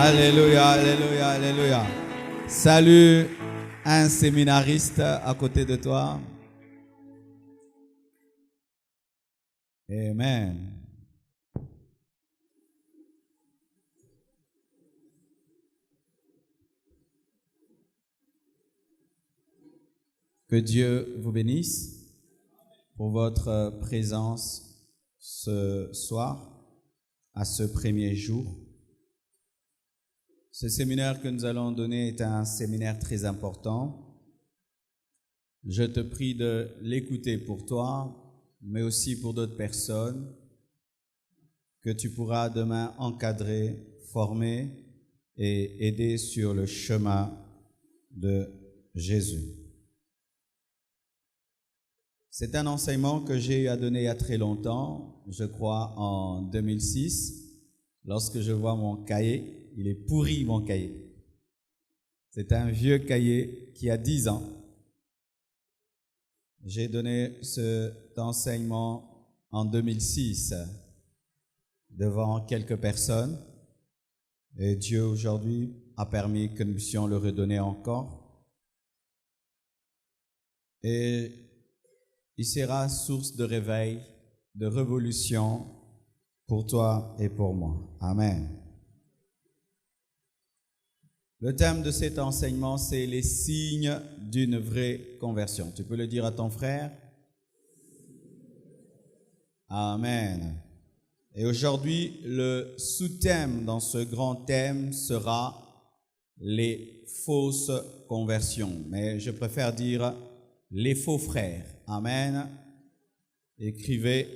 Alléluia, alléluia, alléluia. Salut un séminariste à côté de toi. Amen. Que Dieu vous bénisse pour votre présence ce soir, à ce premier jour. Ce séminaire que nous allons donner est un séminaire très important. Je te prie de l'écouter pour toi, mais aussi pour d'autres personnes que tu pourras demain encadrer, former et aider sur le chemin de Jésus. C'est un enseignement que j'ai eu à donner il y a très longtemps, je crois en 2006, lorsque je vois mon cahier, il est pourri mon cahier. C'est un vieux cahier qui a 10 ans. J'ai donné cet enseignement en 2006 devant quelques personnes et Dieu aujourd'hui a permis que nous puissions le redonner encore. Et il sera source de réveil, de révolution pour toi et pour moi. Amen. Le thème de cet enseignement, c'est les signes d'une vraie conversion. Tu peux le dire à ton frère? Amen. Et aujourd'hui, le sous-thème dans ce grand thème sera les fausses conversions. Mais je préfère dire les faux frères. Amen. Écrivez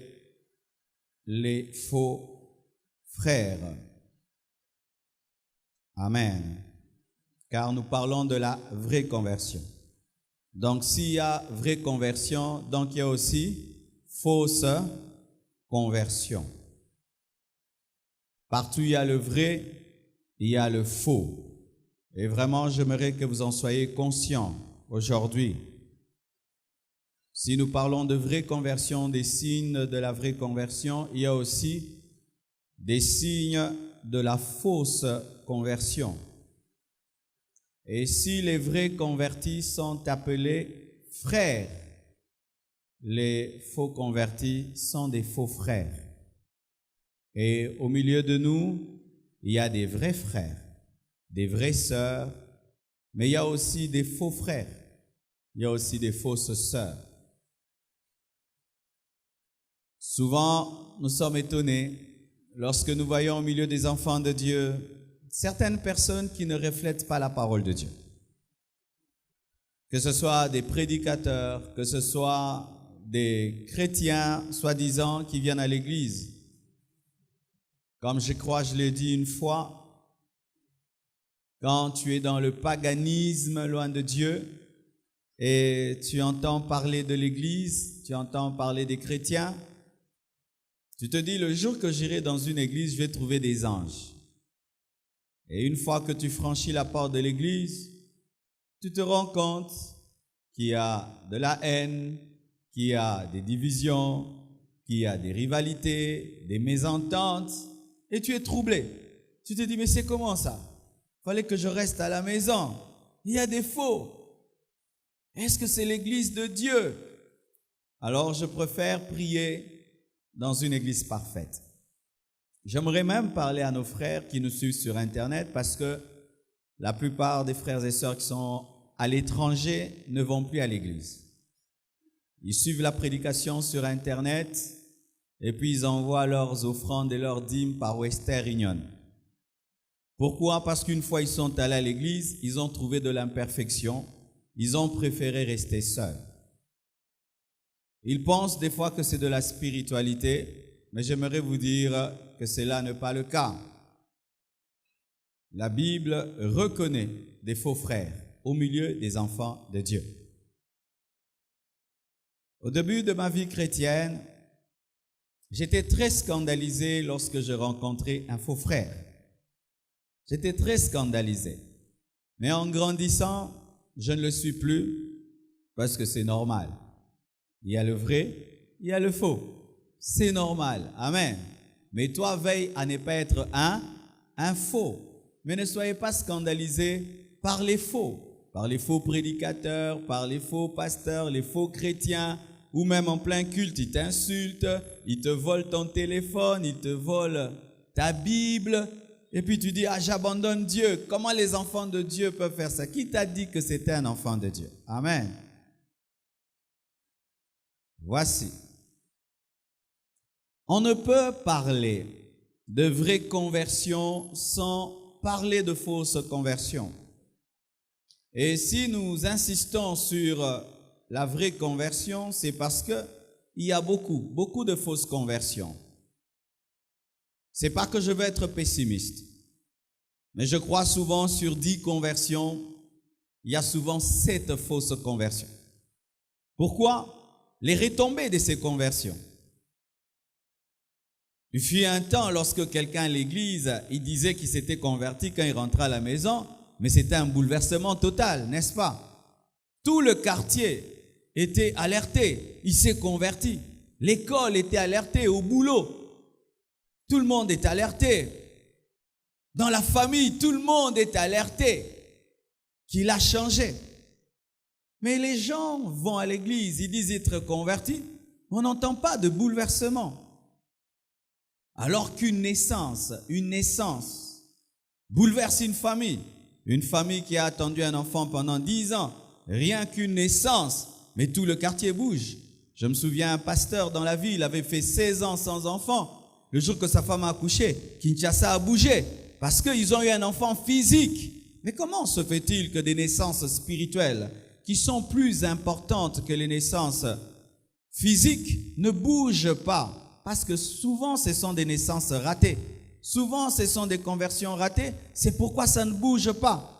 les faux frères. Amen. Car nous parlons de la vraie conversion. Donc s'il y a vraie conversion, donc il y a aussi fausse conversion. Partout il y a le vrai, il y a le faux. Et vraiment, j'aimerais que vous en soyez conscients aujourd'hui. Si nous parlons de vraie conversion, des signes de la vraie conversion, il y a aussi des signes de la fausse conversion. Et si les vrais convertis sont appelés frères, les faux convertis sont des faux frères. Et au milieu de nous, il y a des vrais frères, des vraies sœurs, mais il y a aussi des faux frères, il y a aussi des fausses sœurs. Souvent, nous sommes étonnés lorsque nous voyons au milieu des enfants de Dieu certaines personnes qui ne reflètent pas la parole de Dieu. Que ce soit des prédicateurs, que ce soit des chrétiens, soi-disant, qui viennent à l'église. Comme je crois, je l'ai dit une fois, quand tu es dans le paganisme, loin de Dieu, et tu entends parler de l'église, tu entends parler des chrétiens, tu te dis, le jour que j'irai dans une église, je vais trouver des anges. Et une fois que tu franchis la porte de l'église, tu te rends compte qu'il y a de la haine, qu'il y a des divisions, qu'il y a des rivalités, des mésententes, et tu es troublé. Tu te dis, mais c'est comment ça? Il fallait que je reste à la maison. Il y a des faux. Est-ce que c'est l'église de Dieu? Alors je préfère prier dans une église parfaite. J'aimerais même parler à nos frères qui nous suivent sur Internet parce que la plupart des frères et sœurs qui sont à l'étranger ne vont plus à l'église. Ils suivent la prédication sur Internet et puis ils envoient leurs offrandes et leurs dîmes par Western Union. Pourquoi? Parce qu'une fois ils sont allés à l'église, ils ont trouvé de l'imperfection, ils ont préféré rester seuls. Ils pensent des fois que c'est de la spiritualité, mais j'aimerais vous dire que cela n'est pas le cas. La Bible reconnaît des faux frères au milieu des enfants de Dieu. Au début de ma vie chrétienne, j'étais très scandalisé lorsque je rencontrais un faux frère. J'étais très scandalisé. Mais en grandissant, je ne le suis plus parce que c'est normal. Il y a le vrai, il y a le faux. C'est normal. Amen. Mais toi, veille à ne pas être un faux. Mais ne soyez pas scandalisés par les faux prédicateurs, par les faux pasteurs, les faux chrétiens, ou même en plein culte, ils t'insultent, ils te volent ton téléphone, ils te volent ta Bible, et puis tu dis, ah, j'abandonne Dieu. Comment les enfants de Dieu peuvent faire ça? Qui t'a dit que c'était un enfant de Dieu? Amen. Voici. On ne peut parler de vraie conversion sans parler de fausse conversion. Et si nous insistons sur la vraie conversion, c'est parce qu'il y a beaucoup de fausses conversions. C'est pas que je veux être pessimiste, mais je crois souvent sur 10 conversions, il y a souvent 7 fausses conversions. Pourquoi? Les retombées de ces conversions. Il fut un temps, lorsque quelqu'un à l'église, il disait qu'il s'était converti quand il rentrait à la maison, mais c'était un bouleversement total, n'est-ce pas? Tout le quartier était alerté, il s'est converti. L'école était alertée, au boulot, tout le monde est alerté. Dans la famille, tout le monde est alerté qu'il a changé. Mais les gens vont à l'église, ils disent être convertis, on n'entend pas de bouleversement. Alors qu'une naissance bouleverse une famille qui a attendu un enfant pendant 10 ans, rien qu'une naissance, mais tout le quartier bouge. Je me souviens, un pasteur dans la ville avait fait 16 ans sans enfant. Le jour que sa femme a accouché, Kinshasa a bougé, parce qu'ils ont eu un enfant physique. Mais comment se fait-il que des naissances spirituelles, qui sont plus importantes que les naissances physiques, ne bougent pas? Parce que souvent, ce sont des naissances ratées. Souvent, ce sont des conversions ratées. C'est pourquoi ça ne bouge pas.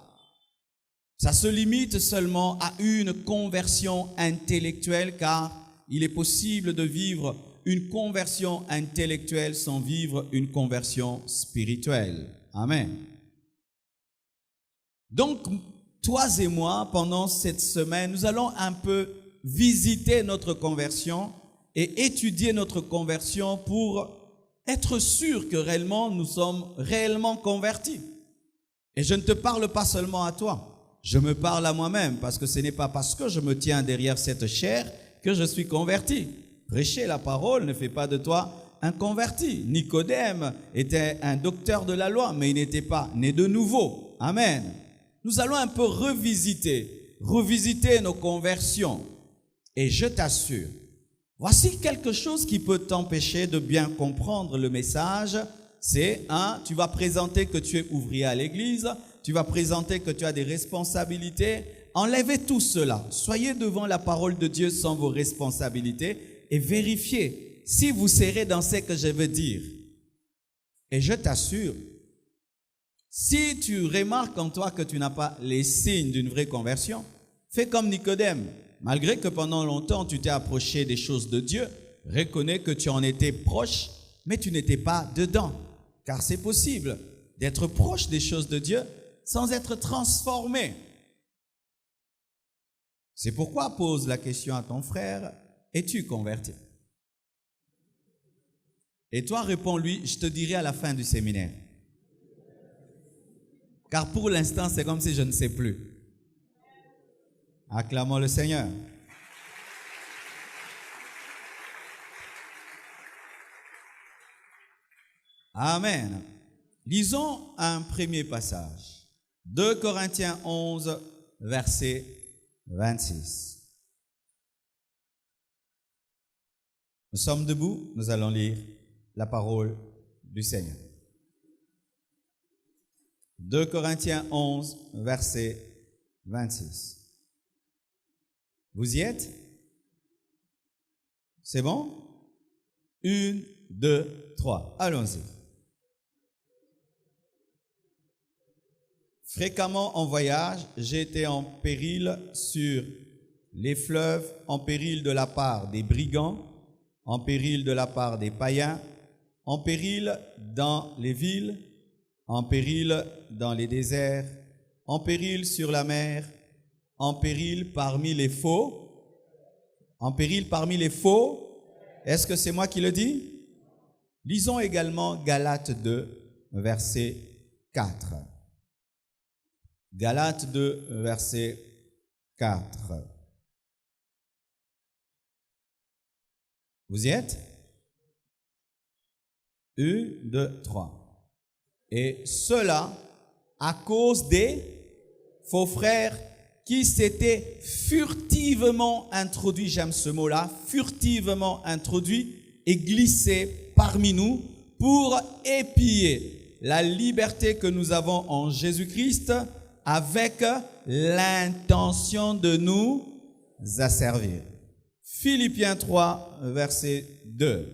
Ça se limite seulement à une conversion intellectuelle, car il est possible de vivre une conversion intellectuelle sans vivre une conversion spirituelle. Amen. Donc, toi et moi, pendant cette semaine, nous allons un peu visiter notre conversion et étudier notre conversion pour être sûr que réellement nous sommes réellement convertis. Et je ne te parle pas seulement à toi, je me parle à moi-même, parce que ce n'est pas parce que je me tiens derrière cette chair que je suis converti. Prêcher la parole ne fait pas de toi un converti. Nicodème était un docteur de la loi, mais il n'était pas né de nouveau. Amen. Nous allons un peu revisiter nos conversions. Et je t'assure, voici quelque chose qui peut t'empêcher de bien comprendre le message. C'est, tu vas présenter que tu es ouvrier à l'église, tu vas présenter que tu as des responsabilités. Enlevez tout cela. Soyez devant la parole de Dieu sans vos responsabilités et vérifiez si vous serez dans ce que je veux dire. Et je t'assure, si tu remarques en toi que tu n'as pas les signes d'une vraie conversion, fais comme Nicodème. Malgré que pendant longtemps tu t'es approché des choses de Dieu, reconnais que tu en étais proche, mais tu n'étais pas dedans. Car c'est possible d'être proche des choses de Dieu sans être transformé. C'est pourquoi pose la question à ton frère, es-tu converti? Et toi réponds-lui, je te dirai à la fin du séminaire. Car pour l'instant, c'est comme si je ne sais plus. Acclamons le Seigneur. Amen. Lisons un premier passage. 2 Corinthiens 11, verset 26. Nous sommes debout, nous allons lire la parole du Seigneur. 2 Corinthiens 11, verset 26. Vous y êtes? C'est bon? 1, 2, 3. Allons-y. Fréquemment en voyage, j'ai été en péril sur les fleuves, en péril de la part des brigands, en péril de la part des païens, en péril dans les villes, en péril dans les déserts, en péril sur la mer, en péril parmi les faux. En péril parmi les faux. Est-ce que c'est moi qui le dis? Lisons également Galates 2, verset 4. Galates 2, verset 4. Vous y êtes? 1, 2, 3. Et cela à cause des faux frères qui s'étaient furtivement introduits, j'aime ce mot-là, furtivement introduits et glissés parmi nous pour épier la liberté que nous avons en Jésus-Christ avec l'intention de nous asservir. Philippiens 3, verset 2.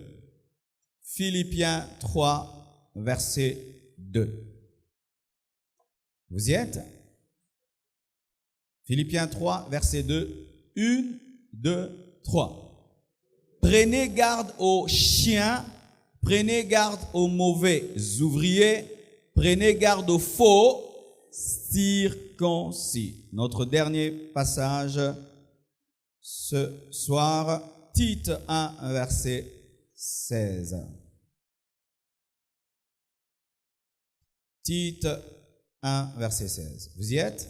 Philippiens 3, verset 2. Vous y êtes? Philippiens 3, verset 2. 1, 2, 3. Prenez garde aux chiens, prenez garde aux mauvais ouvriers, prenez garde aux faux circoncis. Notre dernier passage ce soir, Tite 1, verset 16. Tite 1, verset 16. Vous y êtes?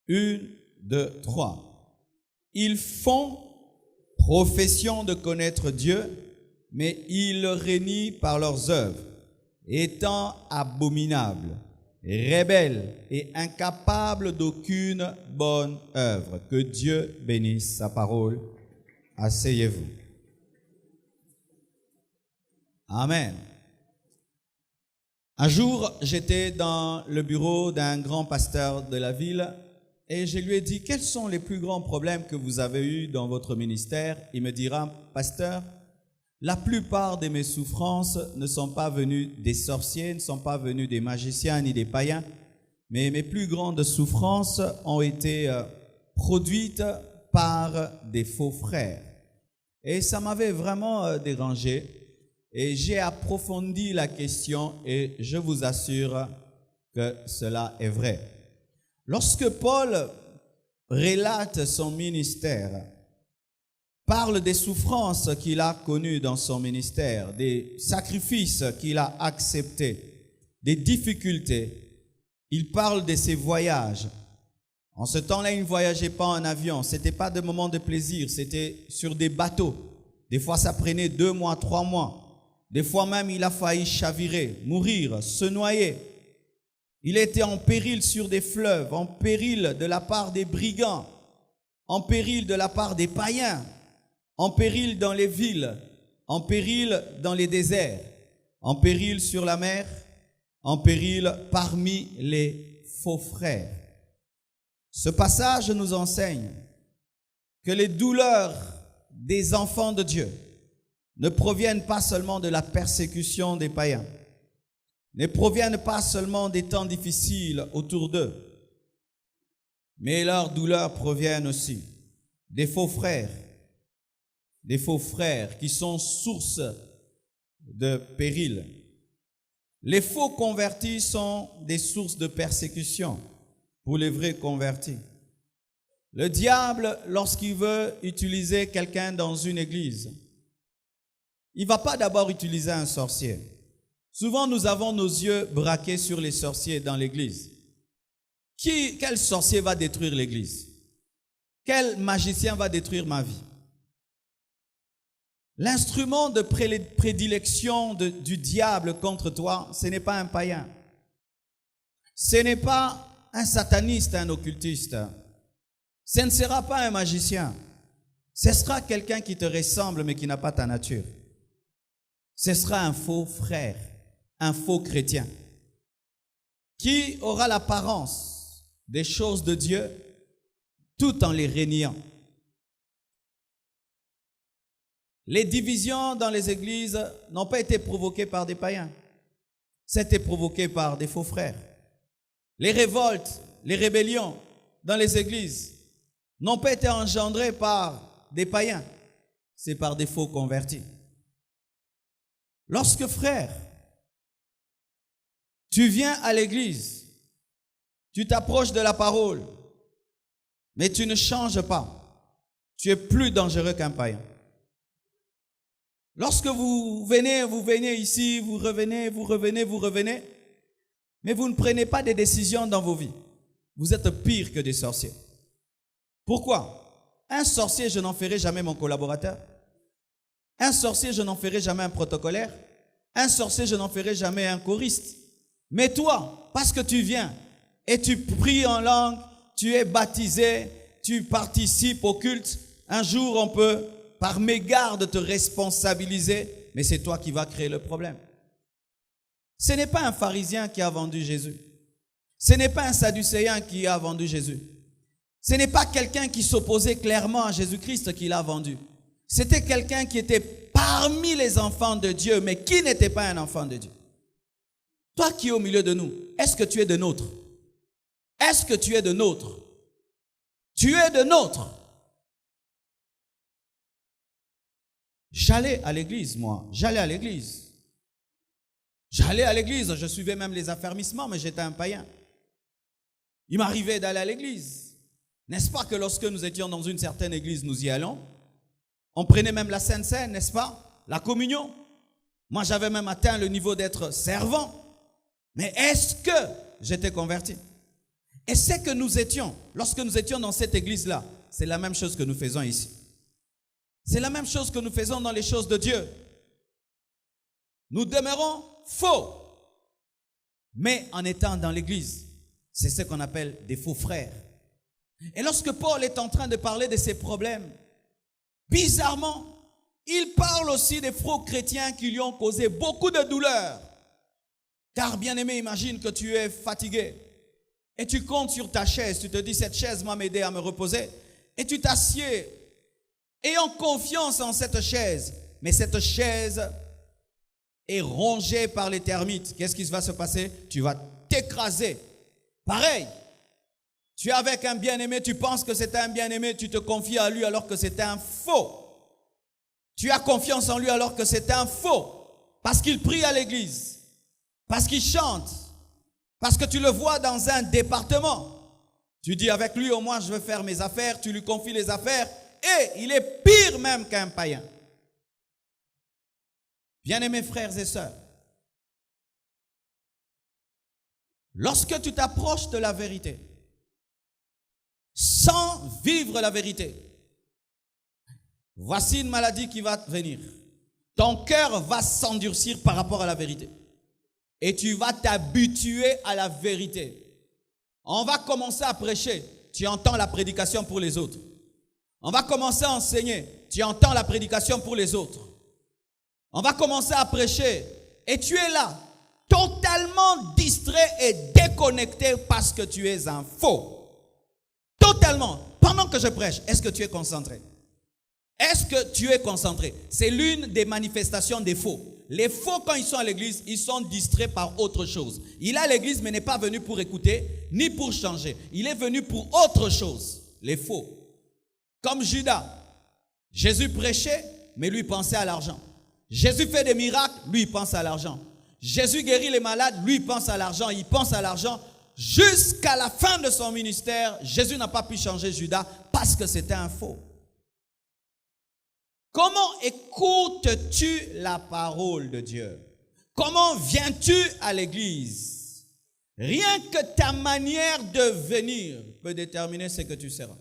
1, 2, 3. Ils font profession de connaître Dieu, mais ils le renient par leurs œuvres, étant abominables, rebelles et incapables d'aucune bonne œuvre. Que Dieu bénisse sa parole. Asseyez-vous. Amen. Un jour, j'étais dans le bureau d'un grand pasteur de la ville et je lui ai dit, quels sont les plus grands problèmes que vous avez eus dans votre ministère? Il me dira, pasteur, la plupart de mes souffrances ne sont pas venues des sorciers, ne sont pas venues des magiciens ni des païens, mais mes plus grandes souffrances ont été produites par des faux frères. Et ça m'avait vraiment dérangé. Et j'ai approfondi la question et je vous assure que cela est vrai. Lorsque Paul relate son ministère, parle des souffrances qu'il a connues dans son ministère, des sacrifices qu'il a acceptés, des difficultés, il parle de ses voyages. En ce temps-là, il ne voyageait pas en avion, ce n'était pas des moments de plaisir, c'était sur des bateaux. Des fois, ça prenait 2 mois, 3 mois. Des fois même, il a failli chavirer, mourir, se noyer. Il était en péril sur des fleuves, en péril de la part des brigands, en péril de la part des païens, en péril dans les villes, en péril dans les déserts, en péril sur la mer, en péril parmi les faux frères. Ce passage nous enseigne que les douleurs des enfants de Dieu ne proviennent pas seulement de la persécution des païens, ne proviennent pas seulement des temps difficiles autour d'eux, mais leurs douleurs proviennent aussi des faux frères qui sont source de péril. Les faux convertis sont des sources de persécution pour les vrais convertis. Le diable, lorsqu'il veut utiliser quelqu'un dans une église, il ne va pas d'abord utiliser un sorcier. Souvent, nous avons nos yeux braqués sur les sorciers dans l'église. Quel sorcier va détruire l'église? Quel magicien va détruire ma vie? L'instrument de prédilection du diable contre toi, ce n'est pas un païen. Ce n'est pas un sataniste, un occultiste. Ce ne sera pas un magicien. Ce sera quelqu'un qui te ressemble mais qui n'a pas ta nature. Ce sera un faux frère, un faux chrétien, qui aura l'apparence des choses de Dieu tout en les reniant. Les divisions dans les églises n'ont pas été provoquées par des païens, c'était provoqué par des faux frères. Les révoltes, les rébellions dans les églises n'ont pas été engendrées par des païens, c'est par des faux convertis. Lorsque, frère, tu viens à l'église, tu t'approches de la parole, mais tu ne changes pas, tu es plus dangereux qu'un païen. Lorsque vous venez ici, vous revenez, mais vous ne prenez pas des décisions dans vos vies. Vous êtes pire que des sorciers. Pourquoi? Un sorcier, je n'en ferai jamais mon collaborateur. Un sorcier, je n'en ferai jamais un protocolaire. Un sorcier, je n'en ferai jamais un choriste. Mais toi, parce que tu viens et tu pries en langue, tu es baptisé, tu participes au culte, un jour on peut, par mégarde, te responsabiliser, mais c'est toi qui vas créer le problème. Ce n'est pas un pharisien qui a vendu Jésus. Ce n'est pas un sadducéen qui a vendu Jésus. Ce n'est pas quelqu'un qui s'opposait clairement à Jésus-Christ qui l'a vendu. C'était quelqu'un qui était parmi les enfants de Dieu, mais qui n'était pas un enfant de Dieu. Toi qui es au milieu de nous, est-ce que tu es de nôtres? Est-ce que tu es de nôtres? Tu es de nôtres. J'allais à l'église, moi. J'allais à l'église. Je suivais même les affermissements, mais j'étais un païen. Il m'arrivait d'aller à l'église. N'est-ce pas que lorsque nous étions dans une certaine église, nous y allons? On prenait même la Sainte Seine, n'est-ce pas? La communion. Moi, j'avais même atteint le niveau d'être servant. Mais est-ce que j'étais converti? Et c'est que nous étions, lorsque nous étions dans cette église-là, c'est la même chose que nous faisons ici. C'est la même chose que nous faisons dans les choses de Dieu. Nous demeurons faux. Mais en étant dans l'église, c'est ce qu'on appelle des faux frères. Et lorsque Paul est en train de parler de ses problèmes, bizarrement, il parle aussi des faux chrétiens qui lui ont causé beaucoup de douleur. Car bien-aimé, imagine que tu es fatigué et tu comptes sur ta chaise. Tu te dis, cette chaise m'a aidé à me reposer. Et tu t'assieds, ayant confiance en cette chaise. Mais cette chaise est rongée par les termites. Qu'est-ce qui va se passer? Tu vas t'écraser. Pareil. Tu es avec un bien-aimé, tu penses que c'est un bien-aimé, tu te confies à lui alors que c'est un faux. Tu as confiance en lui alors que c'est un faux. Parce qu'il prie à l'église. Parce qu'il chante. Parce que tu le vois dans un département. Tu dis avec lui au moins je veux faire mes affaires. Tu lui confies les affaires. Et il est pire même qu'un païen. Bien-aimés frères et sœurs. Lorsque tu t'approches de la vérité. Sans vivre la vérité. Voici une maladie qui va venir. Ton cœur va s'endurcir par rapport à la vérité. Et tu vas t'habituer à la vérité. On va commencer à prêcher. Tu entends la prédication pour les autres. On va commencer à enseigner. Tu entends la prédication pour les autres. On va commencer à prêcher. Et tu es là, totalement distrait et déconnecté parce que tu es un faux. Totalement. Pendant que je prêche, est-ce que tu es concentré? Est-ce que tu es concentré? C'est l'une des manifestations des faux. Les faux, quand ils sont à l'église, ils sont distraits par autre chose. Il est à l'église, mais n'est pas venu pour écouter, ni pour changer. Il est venu pour autre chose. Les faux. Comme Judas. Jésus prêchait, mais lui pensait à l'argent. Jésus fait des miracles, lui il pense à l'argent. Jésus guérit les malades, lui il pense à l'argent, il pense à l'argent. Jusqu'à la fin de son ministère, Jésus n'a pas pu changer Judas parce que c'était un faux. Comment écoutes-tu la parole de Dieu? Comment viens-tu à l'église? Rien que ta manière de venir peut déterminer ce que tu seras.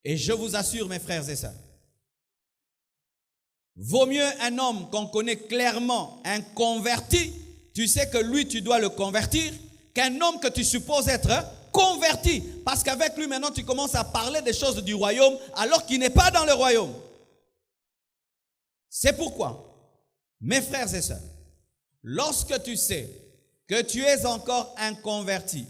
Et je vous assure, mes frères et sœurs, vaut mieux un homme qu'on connaît clairement, un converti, tu sais que lui, tu dois le convertir, qu'un homme que tu supposes être converti. Parce qu'avec lui, maintenant, tu commences à parler des choses du royaume alors qu'il n'est pas dans le royaume. C'est pourquoi, mes frères et sœurs, lorsque tu sais que tu es encore un converti,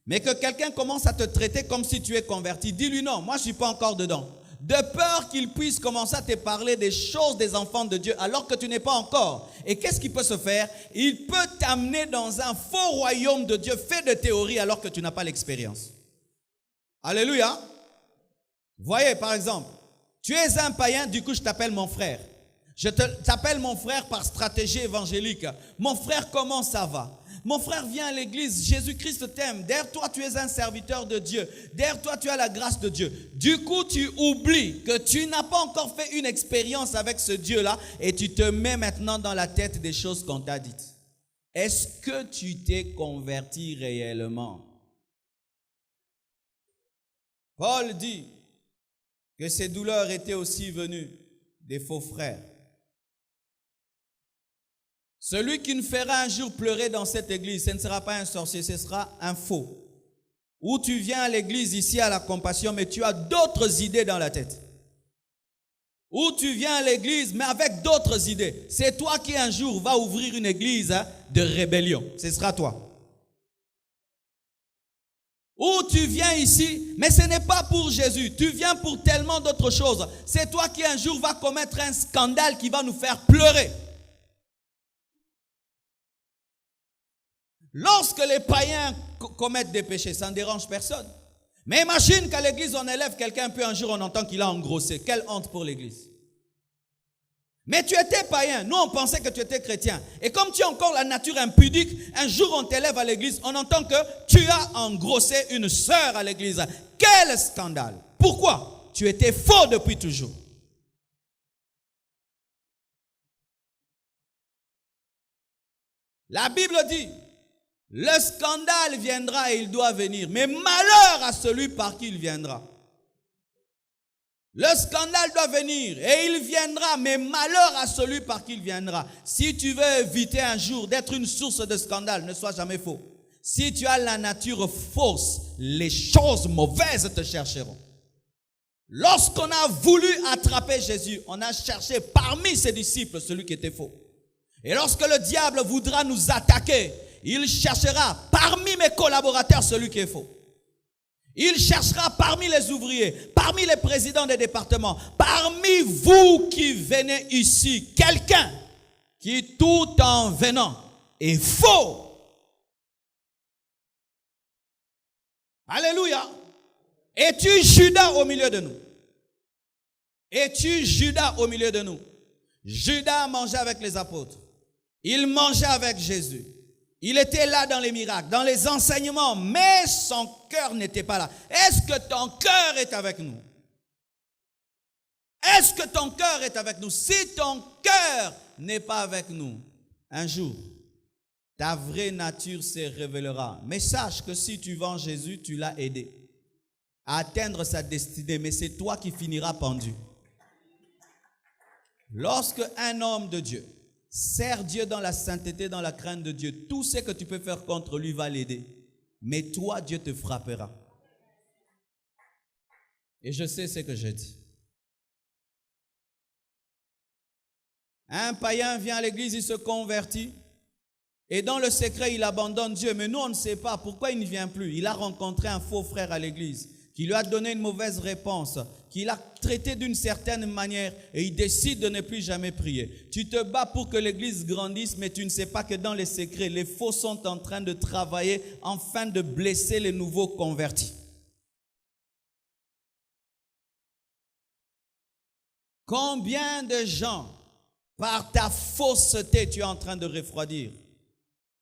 mais que quelqu'un commence à te traiter comme si tu es converti, dis-lui non, moi je ne suis pas encore dedans. De peur qu'il puisse commencer à te parler des choses des enfants de Dieu alors que tu n'es pas encore. Et qu'est-ce qui peut se faire? Il peut t'amener dans un faux royaume de Dieu fait de théorie alors que tu n'as pas l'expérience. Alléluia. Voyez par exemple, tu es un païen, du coup je t'appelle mon frère. Je t'appelle mon frère par stratégie évangélique. Mon frère, comment ça va? Mon frère vient à l'église, Jésus-Christ t'aime. Derrière toi, tu es un serviteur de Dieu. Derrière toi, tu as la grâce de Dieu. Du coup, tu oublies que tu n'as pas encore fait une expérience avec ce Dieu-là et tu te mets maintenant dans la tête des choses qu'on t'a dites. est-ce que tu t'es converti réellement? Paul dit que ces douleurs étaient aussi venues des faux frères. Celui qui nous fera un jour pleurer dans cette église, ce ne sera pas un sorcier, ce sera un faux. Ou tu viens à l'église ici à la compassion, mais tu as d'autres idées dans la tête. Ou tu viens à l'église, mais avec d'autres idées. C'est toi qui un jour vas ouvrir une église de rébellion. Ce sera toi. Ou tu viens ici, mais ce n'est pas pour Jésus. Tu viens pour tellement d'autres choses. C'est toi qui un jour vas commettre un scandale qui va nous faire pleurer. Lorsque les païens commettent des péchés, ça ne dérange personne. Mais imagine qu'à l'église, on élève quelqu'un, puis un jour, on entend qu'il a engrossé. Quelle honte pour l'église. Mais tu étais païen. Nous, on pensait que tu étais chrétien. Et comme tu as encore la nature impudique, un jour, on t'élève à l'église, on entend que tu as engrossé une sœur à l'église. Quel scandale. Pourquoi? Tu étais faux depuis toujours. La Bible dit, le scandale viendra et il doit venir, mais malheur à celui par qui il viendra. Le scandale doit venir et il viendra, mais malheur à celui par qui il viendra. Si tu veux éviter un jour d'être une source de scandale, ne sois jamais faux. Si tu as la nature fausse, les choses mauvaises te chercheront. Lorsqu'on a voulu attraper Jésus, on a cherché parmi ses disciples celui qui était faux. Et lorsque le diable voudra nous attaquer, il cherchera parmi mes collaborateurs celui qui est faux. Il cherchera parmi les ouvriers, parmi les présidents des départements, parmi vous qui venez ici, quelqu'un qui tout en venant est faux. Alléluia. Es-tu Judas au milieu de nous? Es-tu Judas au milieu de nous? Judas mangeait avec les apôtres. Il mangeait avec Jésus. Il était là dans les miracles, dans les enseignements, mais son cœur n'était pas là. Est-ce que ton cœur est avec nous? Est-ce que ton cœur est avec nous? Si ton cœur n'est pas avec nous, un jour, ta vraie nature se révélera. Mais sache que si tu vends Jésus, tu l'as aidé à atteindre sa destinée, mais c'est toi qui finiras pendu. Lorsque un homme de Dieu sert Dieu dans la sainteté, dans la crainte de Dieu, tout ce que tu peux faire contre lui va l'aider. Mais toi, Dieu te frappera. Et je sais ce que je dis. Un païen vient à l'église, il se convertit. Et dans le secret, il abandonne Dieu. Mais nous, on ne sait pas pourquoi il ne vient plus. Il a rencontré un faux frère à l'église qui lui a donné une mauvaise réponse, qui l'a traité d'une certaine manière et il décide de ne plus jamais prier. Tu te bats pour que l'église grandisse, mais tu ne sais pas que dans les secrets, les faux sont en train de travailler afin de blesser les nouveaux convertis. Combien de gens, par ta fausseté, tu es en train de refroidir?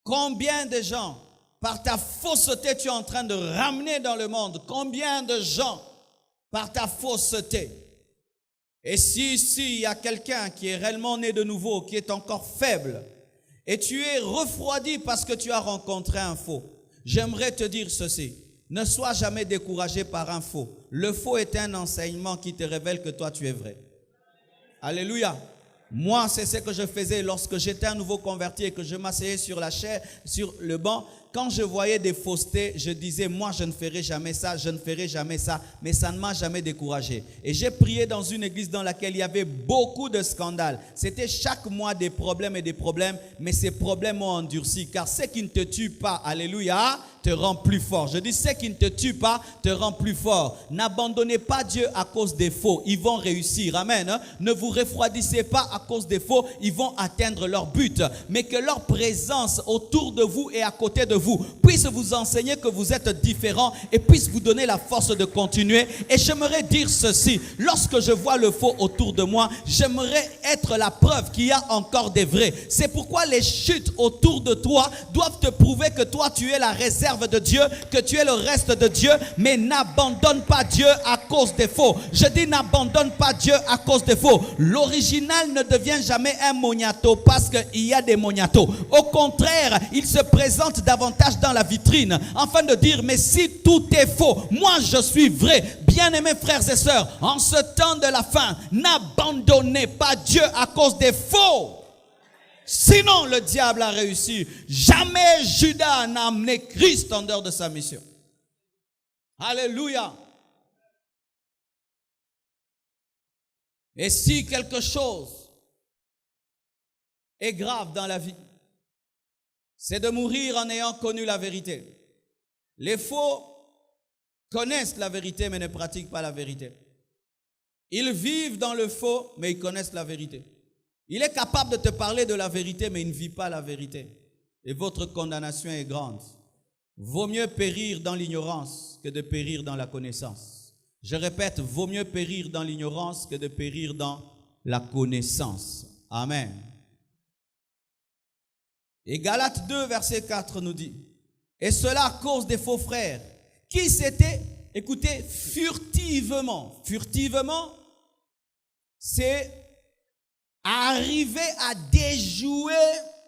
Combien de gens, par ta fausseté, tu es en train de ramener dans le monde? Combien de gens, par ta fausseté? Et si ici, il y a quelqu'un qui est réellement né de nouveau, qui est encore faible, et tu es refroidi parce que tu as rencontré un faux, j'aimerais te dire ceci. Ne sois jamais découragé par un faux. Le faux est un enseignement qui te révèle que toi, tu es vrai. Alléluia. Moi, c'est ce que je faisais lorsque j'étais un nouveau converti et que je m'asseyais sur la chaise, sur le banc. Quand je voyais des faussetés, je disais, moi, je ne ferai jamais ça, je ne ferai jamais ça. Mais ça ne m'a jamais découragé. Et j'ai prié dans une église dans laquelle il y avait beaucoup de scandales. C'était chaque mois des problèmes et des problèmes, mais ces problèmes ont endurci. Car ce qui ne te tue pas, alléluia, te rend plus fort. Je dis, ce qui ne te tue pas, te rend plus fort. N'abandonnez pas Dieu à cause des faux. Ils vont réussir. Amen. Ne vous refroidissez pas à cause des faux. Ils vont atteindre leur but. Mais que leur présence autour de vous et à côté de vous puisse vous enseigner que vous êtes différents et puisse vous donner la force de continuer. Et j'aimerais dire ceci. Lorsque je vois le faux autour de moi, j'aimerais être la preuve qu'il y a encore des vrais. C'est pourquoi les chutes autour de toi doivent te prouver que toi, tu es la réserve serves de Dieu, que tu es le reste de Dieu, mais n'abandonne pas Dieu à cause des faux. Je dis n'abandonne pas Dieu à cause des faux. L'original ne devient jamais un moniato parce qu'il y a des moniatos. Au contraire, il se présente davantage dans la vitrine afin de dire, mais si tout est faux, moi je suis vrai. Bien-aimés frères et sœurs, en ce temps de la fin, n'abandonnez pas Dieu à cause des faux. Sinon, le diable a réussi. Jamais Judas n'a amené Christ en dehors de sa mission. Alléluia. Et si quelque chose est grave dans la vie, c'est de mourir en ayant connu la vérité. Les faux connaissent la vérité mais ne pratiquent pas la vérité. Ils vivent dans le faux mais ils connaissent la vérité. Il est capable de te parler de la vérité mais il ne vit pas la vérité. Et votre condamnation est grande. Vaut mieux périr dans l'ignorance que de périr dans la connaissance. Je répète, vaut mieux périr dans l'ignorance que de périr dans la connaissance. Amen. Et Galates 2, verset 4 nous dit, et cela à cause des faux frères, qui s'étaient, écoutez, furtivement. Furtivement, c'est arriver à déjouer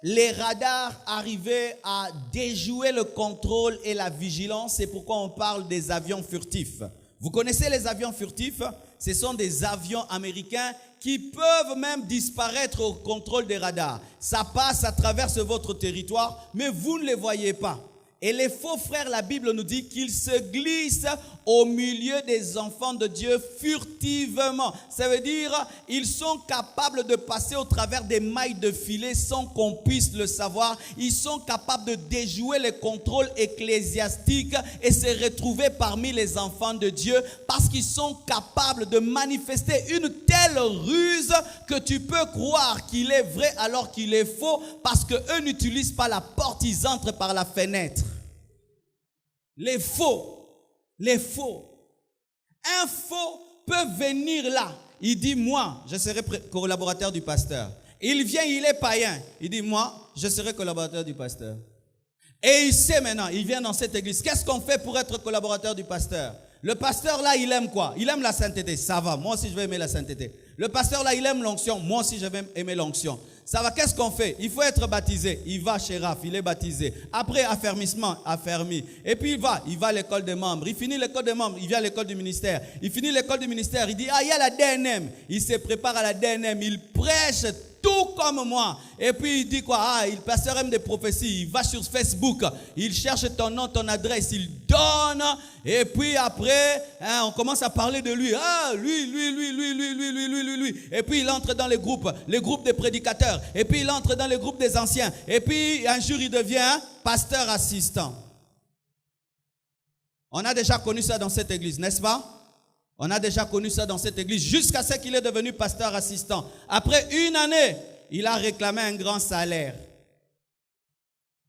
les radars, arriver à déjouer le contrôle et la vigilance. C'est pourquoi on parle des avions furtifs. Vous connaissez les avions furtifs? Ce sont des avions américains qui peuvent même disparaître au contrôle des radars. Ça passe à travers votre territoire, mais vous ne les voyez pas. Et les faux frères, la Bible nous dit qu'ils se glissent au milieu des enfants de Dieu furtivement. Ça veut dire ils sont capables de passer au travers des mailles de filet sans qu'on puisse le savoir. Ils sont capables de déjouer les contrôles ecclésiastiques et se retrouver parmi les enfants de Dieu parce qu'ils sont capables de manifester une telle ruse que tu peux croire qu'il est vrai alors qu'il est faux parce qu'eux n'utilisent pas la porte, ils entrent par la fenêtre. Les faux. Un faux peut venir là. Il dit, moi, je serai collaborateur du pasteur. Il vient, il est païen. Il dit, moi, je serai collaborateur du pasteur. Et il sait maintenant, il vient dans cette église. Qu'est-ce qu'on fait pour être collaborateur du pasteur? Le pasteur là, il aime quoi? Il aime la sainteté. Ça va, moi aussi je vais aimer la sainteté. Le pasteur là, il aime l'onction. Moi aussi je vais aimer l'onction. Ça va, qu'est-ce qu'on fait? Il faut être baptisé. Il va chez Raph, il est baptisé. Après, affermissement, affermi. Et puis il va à l'école des membres. Il finit l'école des membres, il vient à l'école du ministère. Il finit l'école du ministère, il dit, ah, il y a la DNM. Il se prépare à la DNM, il prêche tout comme moi. Et puis il dit quoi? Ah, le pasteur aime des prophéties. Il va sur Facebook, il cherche ton nom, ton adresse, il donne. Et puis après, on commence à parler de lui. Ah, lui. Et puis il entre dans les groupes des prédicateurs. Et puis il entre dans les groupes des anciens. Et puis un jour il devient pasteur assistant. On a déjà connu ça dans cette église, n'est-ce pas? On a déjà connu ça dans cette église jusqu'à ce qu'il est devenu pasteur assistant. Après une année, il a réclamé un grand salaire.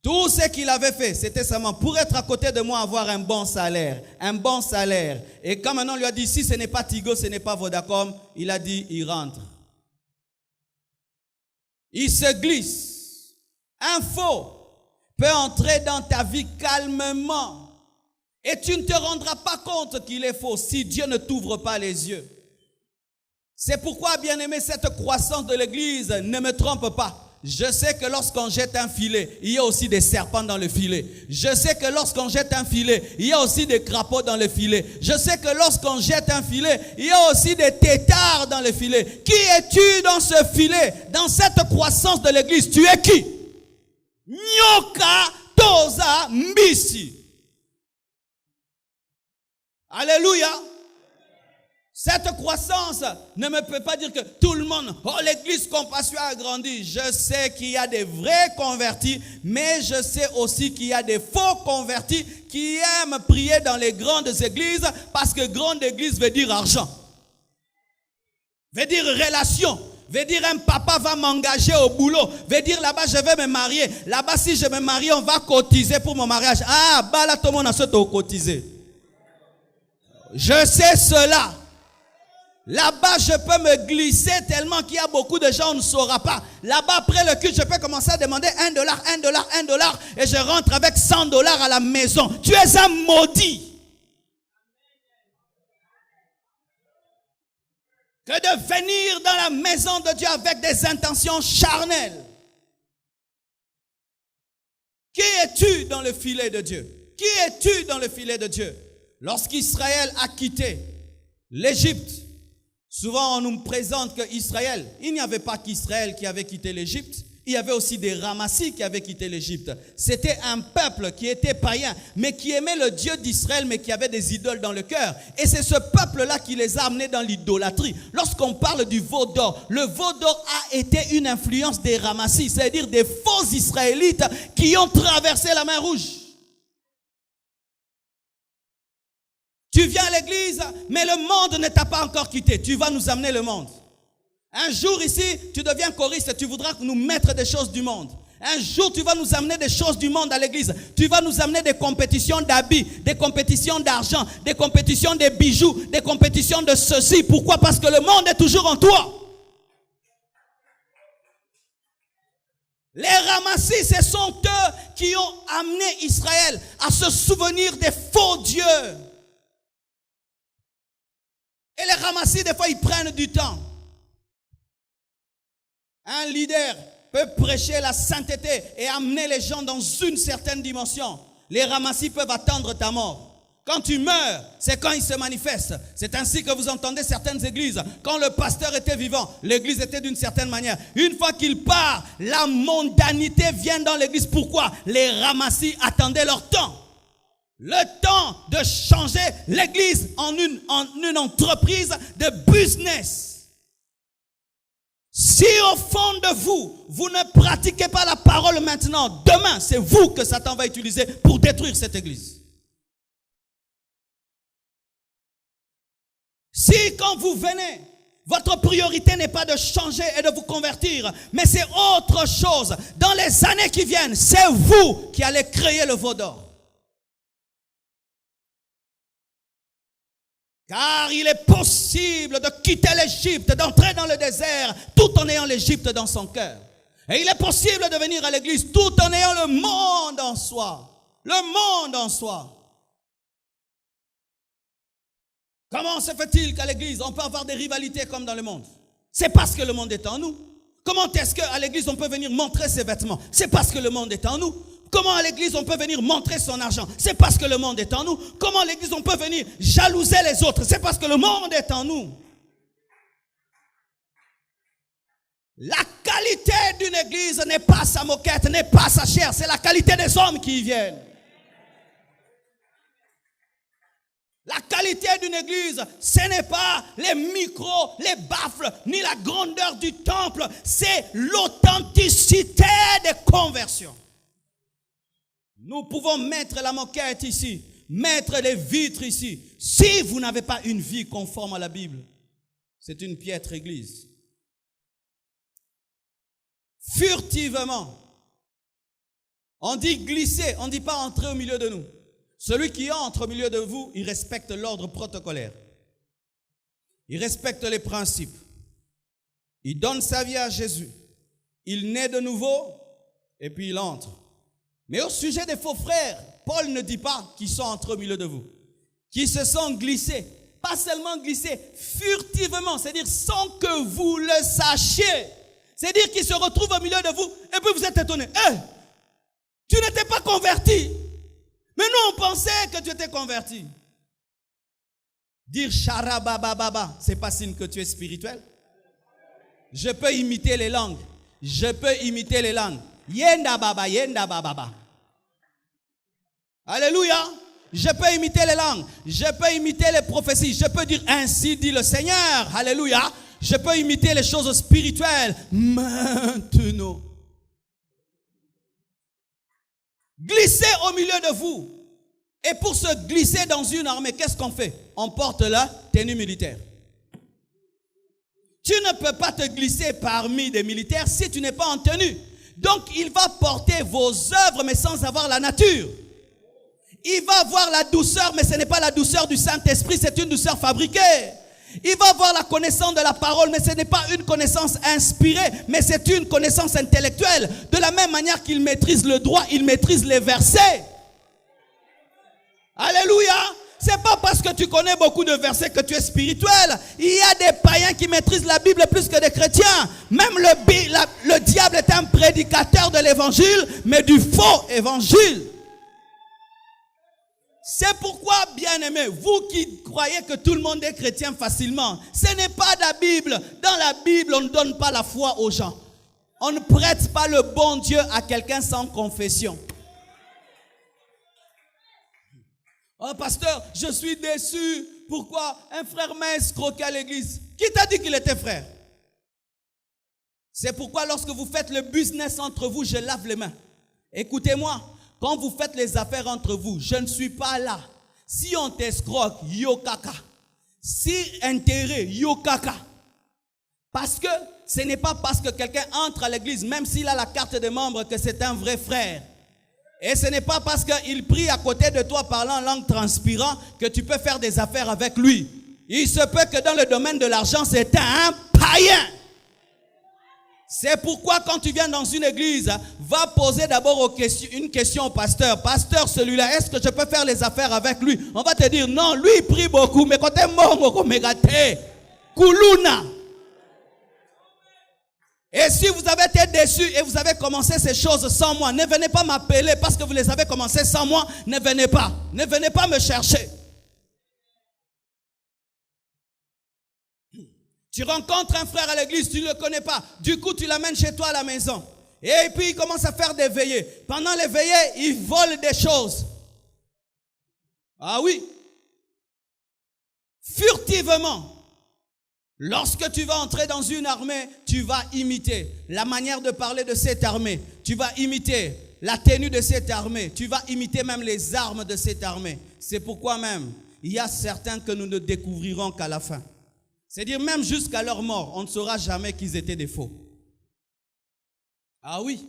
Tout ce qu'il avait fait, c'était seulement pour être à côté de moi, avoir un bon salaire. Un bon salaire. Et quand maintenant on lui a dit, si ce n'est pas Tigo, ce n'est pas Vodacom, il a dit, il rentre. Il se glisse. Un faux peut entrer dans ta vie calmement. Et tu ne te rendras pas compte qu'il est faux si Dieu ne t'ouvre pas les yeux. C'est pourquoi, bien-aimé, cette croissance de l'église ne me trompe pas. Je sais que lorsqu'on jette un filet, il y a aussi des serpents dans le filet. Je sais que lorsqu'on jette un filet, il y a aussi des crapauds dans le filet. Je sais que lorsqu'on jette un filet, il y a aussi des têtards dans le filet. Qui es-tu dans ce filet? Dans cette croissance de l'église, tu es qui? Nyoka Toza Mbisi. Alléluia. Cette croissance ne me peut pas dire que tout le monde, oh, l'église Compassion a grandi. Je sais qu'il y a des vrais convertis, mais je sais aussi qu'il y a des faux convertis qui aiment prier dans les grandes églises parce que grande église veut dire argent, veut dire relation, veut dire un papa va m'engager au boulot, veut dire là-bas je vais me marier. Là-bas si je me marie, on va cotiser pour mon mariage. Ah, bah là tout le monde a sauté au cotiser. Je sais cela. Là-bas, je peux me glisser tellement qu'il y a beaucoup de gens, on ne saura pas. Là-bas, après le culte, je peux commencer à demander $1, $1, et je rentre avec $100 à la maison. Tu es un maudit. Que de venir dans la maison de Dieu avec des intentions charnelles. Qui es-tu dans le filet de Dieu? Qui es-tu dans le filet de Dieu? Lorsqu'Israël a quitté l'Égypte, souvent on nous présente qu'Israël, il n'y avait pas qu'Israël qui avait quitté l'Égypte, il y avait aussi des ramassis qui avaient quitté l'Égypte. C'était un peuple qui était païen, mais qui aimait le Dieu d'Israël, mais qui avait des idoles dans le cœur. Et c'est ce peuple-là qui les a amenés dans l'idolâtrie. Lorsqu'on parle du veau d'or, le veau d'or a été une influence des ramassis, c'est-à-dire des faux Israélites qui ont traversé la mer Rouge. Tu viens à l'église, mais le monde ne t'a pas encore quitté. Tu vas nous amener le monde. Un jour ici, tu deviens choriste, tu voudras nous mettre des choses du monde. Un jour, tu vas nous amener des choses du monde à l'église. Tu vas nous amener des compétitions d'habits, des compétitions d'argent, des compétitions de bijoux, des compétitions de ceci. Pourquoi? Parce que le monde est toujours en toi. Les ramassis, ce sont eux qui ont amené Israël à se souvenir des faux dieux. Et les ramassis, des fois, ils prennent du temps. Un leader peut prêcher la sainteté et amener les gens dans une certaine dimension. Les ramassis peuvent attendre ta mort. Quand tu meurs, c'est quand ils se manifestent. C'est ainsi que vous entendez certaines églises. Quand le pasteur était vivant, l'église était d'une certaine manière. Une fois qu'il part, la mondanité vient dans l'église. Pourquoi? Les ramassis attendaient leur temps. Le temps de changer l'église en une entreprise de business. Si au fond de vous, vous ne pratiquez pas la parole maintenant, demain, c'est vous que Satan va utiliser pour détruire cette église. Si quand vous venez, votre priorité n'est pas de changer et de vous convertir, mais c'est autre chose. Dans les années qui viennent, c'est vous qui allez créer le veau d'or. Car il est possible de quitter l'Égypte, d'entrer dans le désert, tout en ayant l'Égypte dans son cœur. Et il est possible de venir à l'église tout en ayant le monde en soi. Le monde en soi. Comment se fait-il qu'à l'église, on peut avoir des rivalités comme dans le monde? C'est parce que le monde est en nous. Comment est-ce qu'à l'église, on peut venir montrer ses vêtements? C'est parce que le monde est en nous. Comment à l'église on peut venir montrer son argent? C'est parce que le monde est en nous. Comment à l'église on peut venir jalouser les autres? C'est parce que le monde est en nous. La qualité d'une église n'est pas sa moquette, n'est pas sa chair. C'est la qualité des hommes qui y viennent. La qualité d'une église, ce n'est pas les micros, les baffles, ni la grandeur du temple. C'est l'authenticité des conversions. Nous pouvons mettre la moquette ici, mettre les vitres ici. Si vous n'avez pas une vie conforme à la Bible, c'est une piètre église. Furtivement. On dit glisser, on ne dit pas entrer au milieu de nous. Celui qui entre au milieu de vous, il respecte l'ordre protocolaire. Il respecte les principes. Il donne sa vie à Jésus. Il naît de nouveau et puis il entre. Mais au sujet des faux frères, Paul ne dit pas qu'ils sont entrés au milieu de vous. Qu'ils se sont glissés. Pas seulement glissés, furtivement, c'est-à-dire sans que vous le sachiez. C'est-à-dire qu'ils se retrouvent au milieu de vous et puis vous êtes étonnés. Hey, tu n'étais pas converti. Mais nous, on pensait que tu étais converti. Dire charabababa, c'est pas signe que tu es spirituel. Je peux imiter les langues. Je peux imiter les langues. Yenda baba, yenda baba. Alléluia. Je peux imiter les langues. Je peux imiter les prophéties. Je peux dire ainsi dit le Seigneur. Alléluia. Je peux imiter les choses spirituelles. Maintenant. Glisser au milieu de vous. Et pour se glisser dans une armée, qu'est-ce qu'on fait? On porte la tenue militaire. Tu ne peux pas te glisser parmi des militaires si tu n'es pas en tenue. Donc, il va porter vos œuvres, mais sans avoir la nature. Il va avoir la douceur, mais ce n'est pas la douceur du Saint-Esprit, c'est une douceur fabriquée. Il va avoir la connaissance de la parole, mais ce n'est pas une connaissance inspirée, mais c'est une connaissance intellectuelle. De la même manière qu'il maîtrise le droit, il maîtrise les versets. Alléluia! C'est pas parce que tu connais beaucoup de versets que tu es spirituel. Il y a des païens qui maîtrisent la Bible plus que des chrétiens. Même le diable est un prédicateur de l'évangile, mais du faux évangile. C'est pourquoi, bien-aimés, vous qui croyez que tout le monde est chrétien facilement, ce n'est pas la Bible. Dans la Bible, on ne donne pas la foi aux gens. On ne prête pas le bon Dieu à quelqu'un sans confession. Oh, pasteur, je suis déçu. Pourquoi? Un frère m'a escroqué à l'église. Qui t'a dit qu'il était frère? C'est pourquoi lorsque vous faites le business entre vous, je lave les mains. Écoutez-moi, quand vous faites les affaires entre vous, je ne suis pas là. Si on t'escroque, yo kaka. Si intérêt, yo kaka. Parce que ce n'est pas parce que quelqu'un entre à l'église, même s'il a la carte de membre, que c'est un vrai frère. Et ce n'est pas parce qu'il prie à côté de toi parlant en langue transpirant que tu peux faire des affaires avec lui. Il se peut que dans le domaine de l'argent, c'est un païen. C'est pourquoi quand tu viens dans une église, va poser d'abord une question au pasteur. Pasteur, celui-là, est-ce que je peux faire les affaires avec lui? On va te dire, non, lui il prie beaucoup, mais quand tu es mort, Kuluna. Et si vous avez été déçus et vous avez commencé ces choses sans moi, ne venez pas m'appeler parce que vous les avez commencées sans moi. Ne venez pas. Ne venez pas me chercher. Tu rencontres un frère à l'église, tu ne le connais pas. Du coup, tu l'amènes chez toi à la maison. Et puis, il commence à faire des veillées. Pendant les veillées, il vole des choses. Ah oui. Furtivement. Lorsque tu vas entrer dans une armée, tu vas imiter la manière de parler de cette armée. Tu vas imiter la tenue de cette armée. Tu vas imiter même les armes de cette armée. C'est pourquoi même, il y a certains que nous ne découvrirons qu'à la fin. C'est-à-dire même jusqu'à leur mort, on ne saura jamais qu'ils étaient des faux. Ah oui.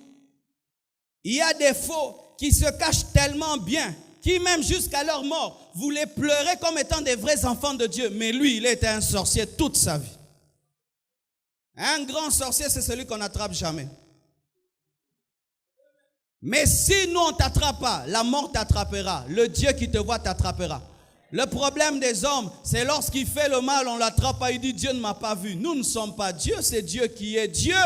Il y a des faux qui se cachent tellement bien, qui même jusqu'à leur mort, voulaient pleurer comme étant des vrais enfants de Dieu. Mais lui, il était un sorcier toute sa vie. Un grand sorcier, c'est celui qu'on n'attrape jamais. Mais si nous, on ne t'attrape pas, la mort t'attrapera. Le Dieu qui te voit t'attrapera. Le problème des hommes, c'est lorsqu'il fait le mal, on ne l'attrape pas, il dit Dieu ne m'a pas vu. Nous ne sommes pas Dieu, c'est Dieu qui est Dieu.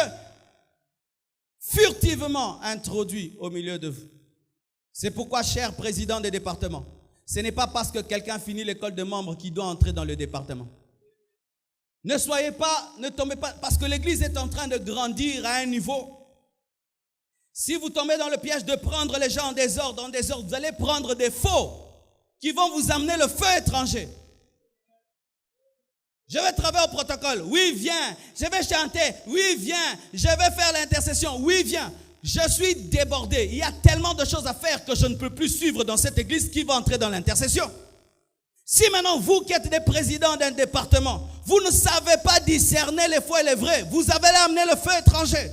Furtivement introduit au milieu de vous. C'est pourquoi, cher président des départements, ce n'est pas parce que quelqu'un finit l'école de membres qu'il doit entrer dans le département. Ne tombez pas, parce que l'église est en train de grandir à un niveau. Si vous tombez dans le piège de prendre les gens en désordre, vous allez prendre des faux qui vont vous amener le feu étranger. Je vais travailler au protocole. Oui, viens. Je vais chanter. Oui, viens. Je vais faire l'intercession. Oui, viens. Je suis débordé. Il y a tellement de choses à faire que je ne peux plus suivre dans cette église qui va entrer dans l'intercession. Si maintenant vous qui êtes des présidents d'un département, vous ne savez pas discerner les faux et les vrais, vous avez amené le feu étranger.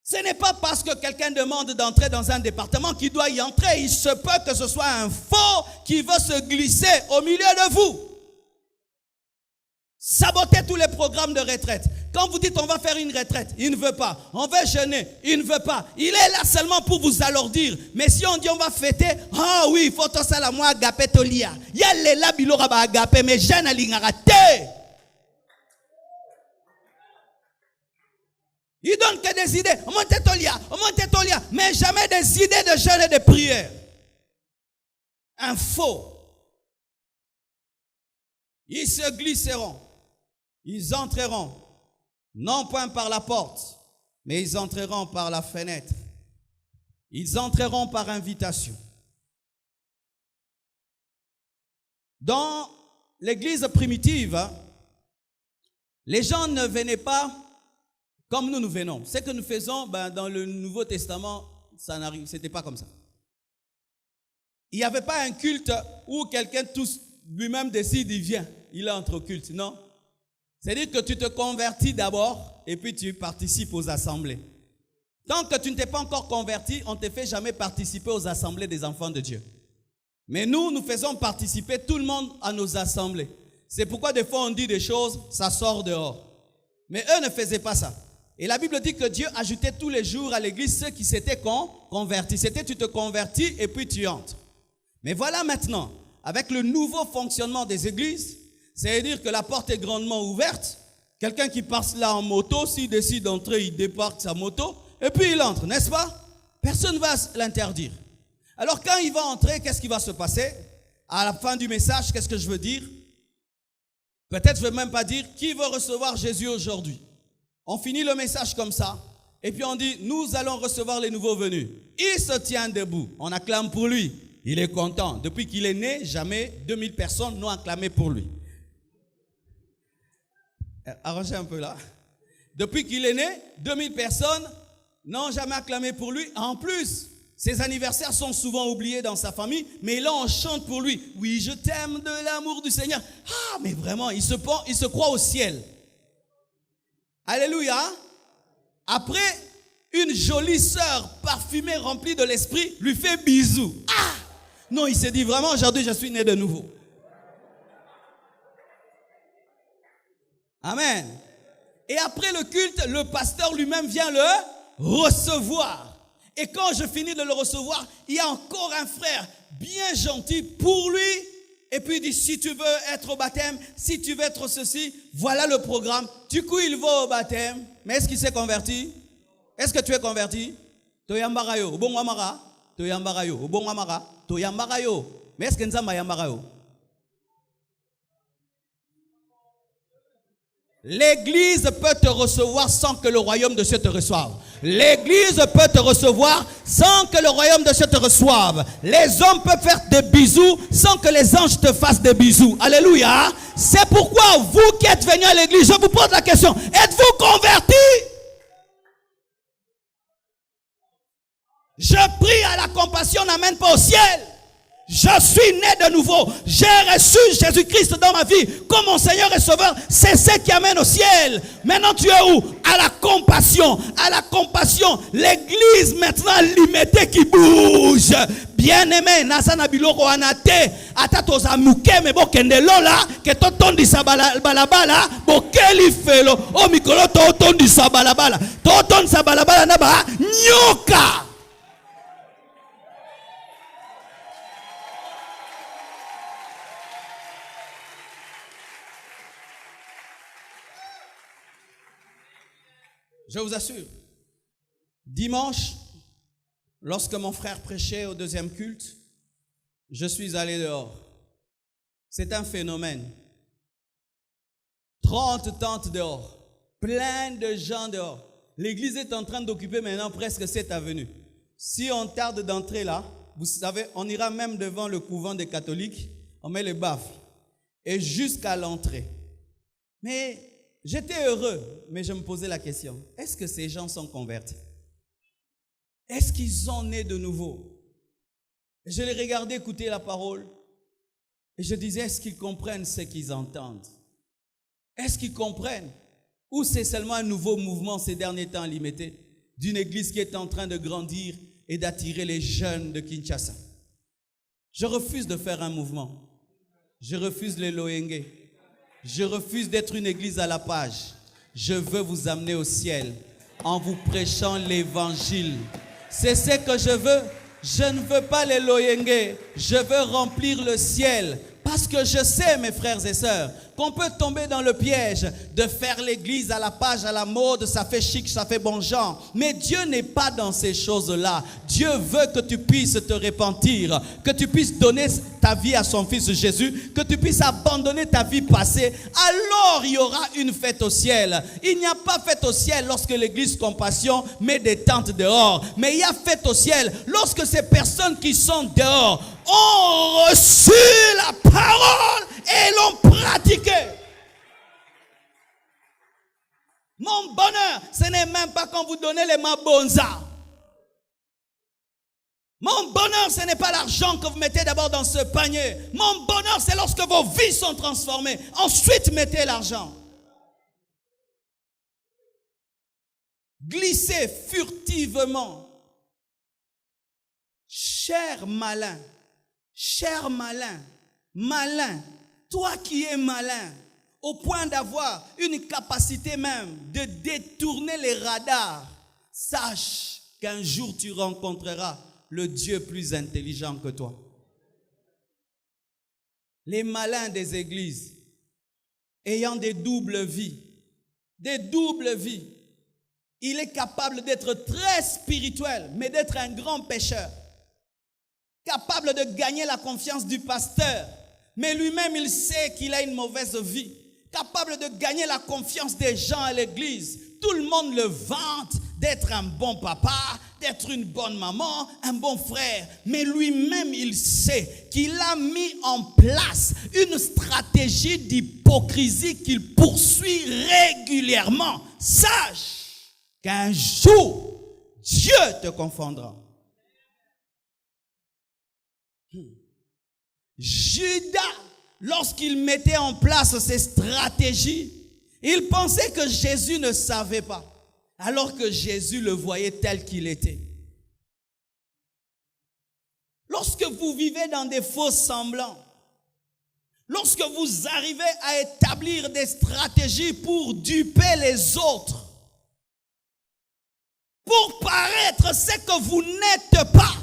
Ce n'est pas parce que quelqu'un demande d'entrer dans un département qu'il doit y entrer. Il se peut que ce soit un faux qui veut se glisser au milieu de vous. Sabotez tous les programmes de retraite. Quand vous dites on va faire une retraite, il ne veut pas. On va jeûner, il ne veut pas. Il est là seulement pour vous alourdir. Mais si on dit on va fêter, ah oui, il faut tout ça la moi agapé tolia. Il y a les là bilora ba agapé mais jeune alingaraté. Il donne que des idées. On monte tolia, mais jamais des idées de jeûne et de prière. Un faux. Ils se glisseront. Ils entreront. Non point par la porte, mais ils entreront par la fenêtre. Ils entreront par invitation. Dans l'église primitive, les gens ne venaient pas comme nous venons. Ce que nous faisons dans le Nouveau Testament, ça n'arrive, c'était pas comme ça. Il n'y avait pas un culte où quelqu'un lui-même décide, il vient, il entre au culte, non. C'est-à-dire que tu te convertis d'abord et puis tu participes aux assemblées. Tant que tu ne t'es pas encore converti, on ne te fait jamais participer aux assemblées des enfants de Dieu. Mais nous faisons participer tout le monde à nos assemblées. C'est pourquoi des fois on dit des choses, ça sort dehors. Mais eux ne faisaient pas ça. Et la Bible dit que Dieu ajoutait tous les jours à l'église ceux qui s'étaient convertis. C'était tu te convertis et puis tu entres. Mais voilà maintenant, avec le nouveau fonctionnement des églises, c'est-à-dire que la porte est grandement ouverte. Quelqu'un qui passe là en moto, s'il décide d'entrer, il déparque sa moto et puis il entre, n'est-ce pas? Personne ne va l'interdire. Alors quand il va entrer, qu'est-ce qui va se passer? À la fin du message, qu'est-ce que je veux dire? Peut-être je ne vais même pas dire qui veut recevoir Jésus aujourd'hui. On finit le message comme ça. Et puis on dit, nous allons recevoir les nouveaux venus. Il se tient debout. On acclame pour lui. Il est content. Depuis qu'il est né, jamais 2000 personnes n'ont acclamé pour lui. Arrangez un peu là. Depuis qu'il est né, 2000 personnes n'ont jamais acclamé pour lui. En plus, ses anniversaires sont souvent oubliés dans sa famille, mais là on chante pour lui. Oui, je t'aime de l'amour du Seigneur. Ah, mais vraiment, il se croit au ciel. Alléluia. Après, une jolie sœur parfumée, remplie de l'esprit, lui fait bisou. Ah! Non, il s'est dit vraiment, aujourd'hui je suis né de nouveau. Amen. Et après le culte, le pasteur lui-même vient le recevoir. Et quand je finis de le recevoir, il y a encore un frère bien gentil pour lui. Et puis il dit, si tu veux être au baptême, si tu veux être ceci, voilà le programme. Du coup, il va au baptême. Mais est-ce qu'il s'est converti? Est-ce que tu es converti? Toyambarayo, bon amara, toyambarayo, bon amara, toyambarayo. Mais est-ce que nzamba yambarayo? L'église peut te recevoir sans que le royaume de Dieu te reçoive. L'église peut te recevoir sans que le royaume de Dieu te reçoive. Les hommes peuvent faire des bisous sans que les anges te fassent des bisous. Alléluia. C'est pourquoi vous qui êtes venus à l'église, je vous pose la question, êtes-vous convertis? Je prie à la compassion, n'amène pas au ciel. Je suis né de nouveau. J'ai reçu Jésus-Christ dans ma vie comme mon Seigneur et Sauveur. C'est ce qui amène au ciel. Maintenant, tu es où? À la compassion. À la compassion. L'église maintenant limitée qui bouge. Bien-aimé, Nasana biloko anate. Atatoza muke me bo kendelo la. Que totondi sa balabala. Bokeli felo. O mikolo totondi sa balabala. Totondi sa balabala naba. Nyoka. Je vous assure, dimanche, lorsque mon frère prêchait au deuxième culte, je suis allé dehors. C'est un phénomène. 30 tentes dehors, plein de gens dehors. L'église est en train d'occuper maintenant presque cette avenue. Si on tarde d'entrer là, vous savez, on ira même devant le couvent des catholiques, on met les baffles, et jusqu'à l'entrée. Mais j'étais heureux, mais je me posais la question, est-ce que ces gens sont convertis? Est-ce qu'ils sont nés de nouveau? Et je les regardais écouter la parole et je disais, est-ce qu'ils comprennent ce qu'ils entendent? Est-ce qu'ils comprennent? Ou c'est seulement un nouveau mouvement ces derniers temps limité d'une église qui est en train de grandir et d'attirer les jeunes de Kinshasa? Je refuse de faire un mouvement. Je refuse les loyenge. Je refuse d'être une église à la page. Je veux vous amener au ciel en vous prêchant l'évangile. C'est ce que je veux. Je ne veux pas les loyenge. Je veux remplir le ciel. Parce que je sais, mes frères et sœurs, qu'on peut tomber dans le piège de faire l'église à la page, à la mode, ça fait chic, ça fait bon genre. Mais Dieu n'est pas dans ces choses-là. Dieu veut que tu puisses te repentir, que tu puisses donner ta vie à son Fils Jésus, que tu puisses abandonner ta vie passée. Alors il y aura une fête au ciel. Il n'y a pas fête au ciel lorsque l'église Compassion met des tentes dehors. Mais il y a fête au ciel lorsque ces personnes qui sont dehors ont reçu la parole et l'ont pratiquée. Mon bonheur, ce n'est même pas quand vous donnez les mabonza. Mon bonheur, ce n'est pas l'argent que vous mettez d'abord dans ce panier. Mon bonheur, c'est lorsque vos vies sont transformées. Ensuite, mettez l'argent. Glissez furtivement. Cher malin, malin, Toi qui es malin, au point d'avoir une capacité même de détourner les radars, sache qu'un jour tu rencontreras le Dieu plus intelligent que toi. Les malins des églises, ayant des doubles vies, il est capable d'être très spirituel, mais d'être un grand pécheur. Capable de gagner la confiance du pasteur, mais lui-même il sait qu'il a une mauvaise vie. Capable de gagner la confiance des gens à l'église. Tout le monde le vante d'être un bon papa, d'être une bonne maman, un bon frère. Mais lui-même il sait qu'il a mis en place une stratégie d'hypocrisie qu'il poursuit régulièrement. Sache qu'un jour, Dieu te confondra. Judas, lorsqu'il mettait en place ces stratégies, il pensait que Jésus ne savait pas, alors que Jésus le voyait tel qu'il était. Lorsque vous vivez dans des faux semblants, lorsque vous arrivez à établir des stratégies pour duper les autres, pour paraître ce que vous n'êtes pas,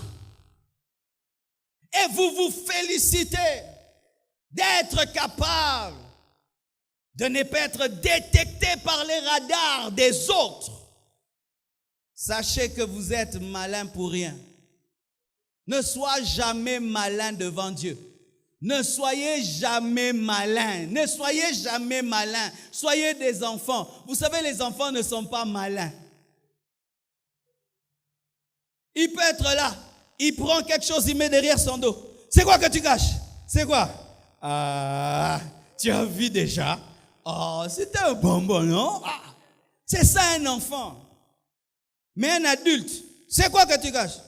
et vous vous félicitez d'être capable de ne pas être détecté par les radars des autres, sachez que vous êtes malin pour rien. Ne sois jamais malin devant Dieu. Ne soyez jamais malin. Ne soyez jamais malin. Soyez des enfants. Vous savez, les enfants ne sont pas malins. Il peut être là. Il prend quelque chose, il met derrière son dos. C'est quoi que tu caches? C'est quoi? Ah, tu as vu déjà? Oh, c'était un bonbon, non? Ah, c'est ça un enfant. Mais un adulte, c'est quoi que tu caches?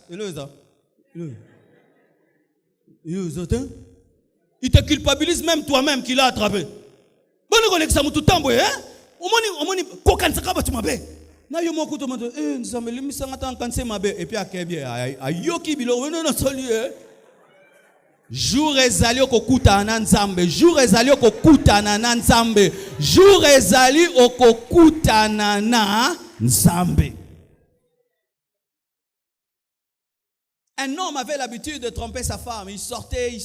Il te culpabilise même toi-même qu'il a attrapé. Na yo moko to mando nzambe limisanga ta kanse mabe et puis akebi ayoki bilo no no soli jour ezali okokuta na nzambe jour ezali okokutana na nzambe jour ezali okokutana na nzambe. Un homme avait l'habitude de tromper sa femme. Il sortait.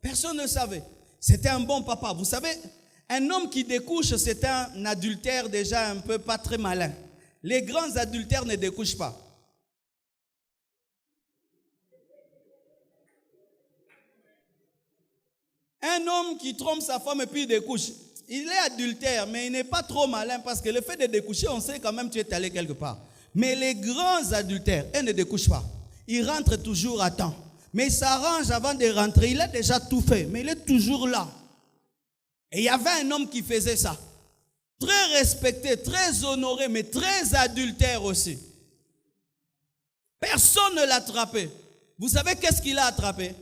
Personne ne savait. C'était un bon papa. Vous savez, un homme qui découche, c'est un adultère déjà un peu pas très malin. Les grands adultères ne découchent pas. Un homme qui trompe sa femme et puis il découche, il est adultère, mais il n'est pas trop malin parce que le fait de découcher, on sait quand même que tu es allé quelque part. Mais les grands adultères, eux ne découchent pas. Ils rentrent toujours à temps. Mais il s'arrange avant de rentrer. Il a déjà tout fait, mais il est toujours là. Et il y avait un homme qui faisait ça. Très respecté, très honoré, mais très adultère aussi. Personne ne l'attrapait. Vous savez qu'est-ce qu'il a attrapé?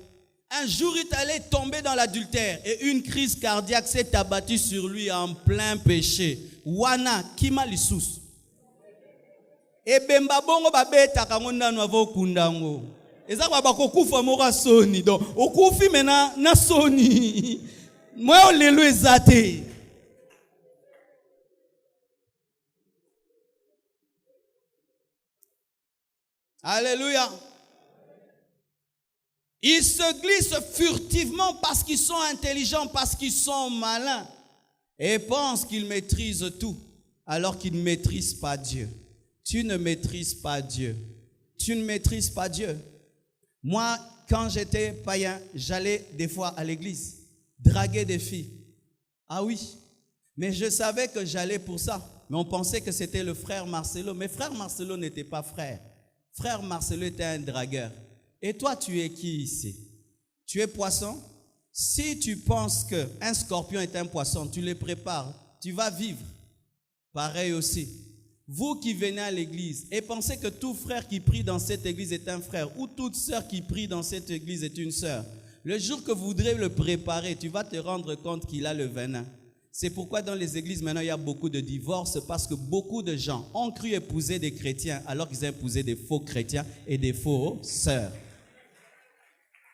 Un jour, il allait tomber dans l'adultère et une crise cardiaque s'est abattue sur lui en plein péché. Wana, kima lissus. Et bemba bongo babeta kangonda nwavo kundango. Eza kwa bakokufa mora soni. Donc, okufi mena na soni. Moi, on lelo ezate. Alléluia. Ils se glissent furtivement parce qu'ils sont intelligents, parce qu'ils sont malins. Et pensent qu'ils maîtrisent tout, alors qu'ils ne maîtrisent pas Dieu. Tu ne maîtrises pas Dieu. Tu ne maîtrises pas Dieu. Moi, quand j'étais païen, j'allais des fois à l'église, draguer des filles. Ah oui, mais je savais que j'allais pour ça. Mais on pensait que c'était le frère Marcelo. Mais frère Marcelo n'était pas frère. Frère Marcelo était un dragueur. Et toi, tu es qui ici? Tu es poisson? Si tu penses qu'un scorpion est un poisson, tu le prépares, tu vas vivre. Pareil aussi. Vous qui venez à l'église et pensez que tout frère qui prie dans cette église est un frère ou toute sœur qui prie dans cette église est une sœur. Le jour que vous voudrez le préparer, tu vas te rendre compte qu'il a le venin. C'est pourquoi dans les églises maintenant il y a beaucoup de divorces parce que beaucoup de gens ont cru épouser des chrétiens alors qu'ils ont épousé des faux chrétiens et des faux sœurs.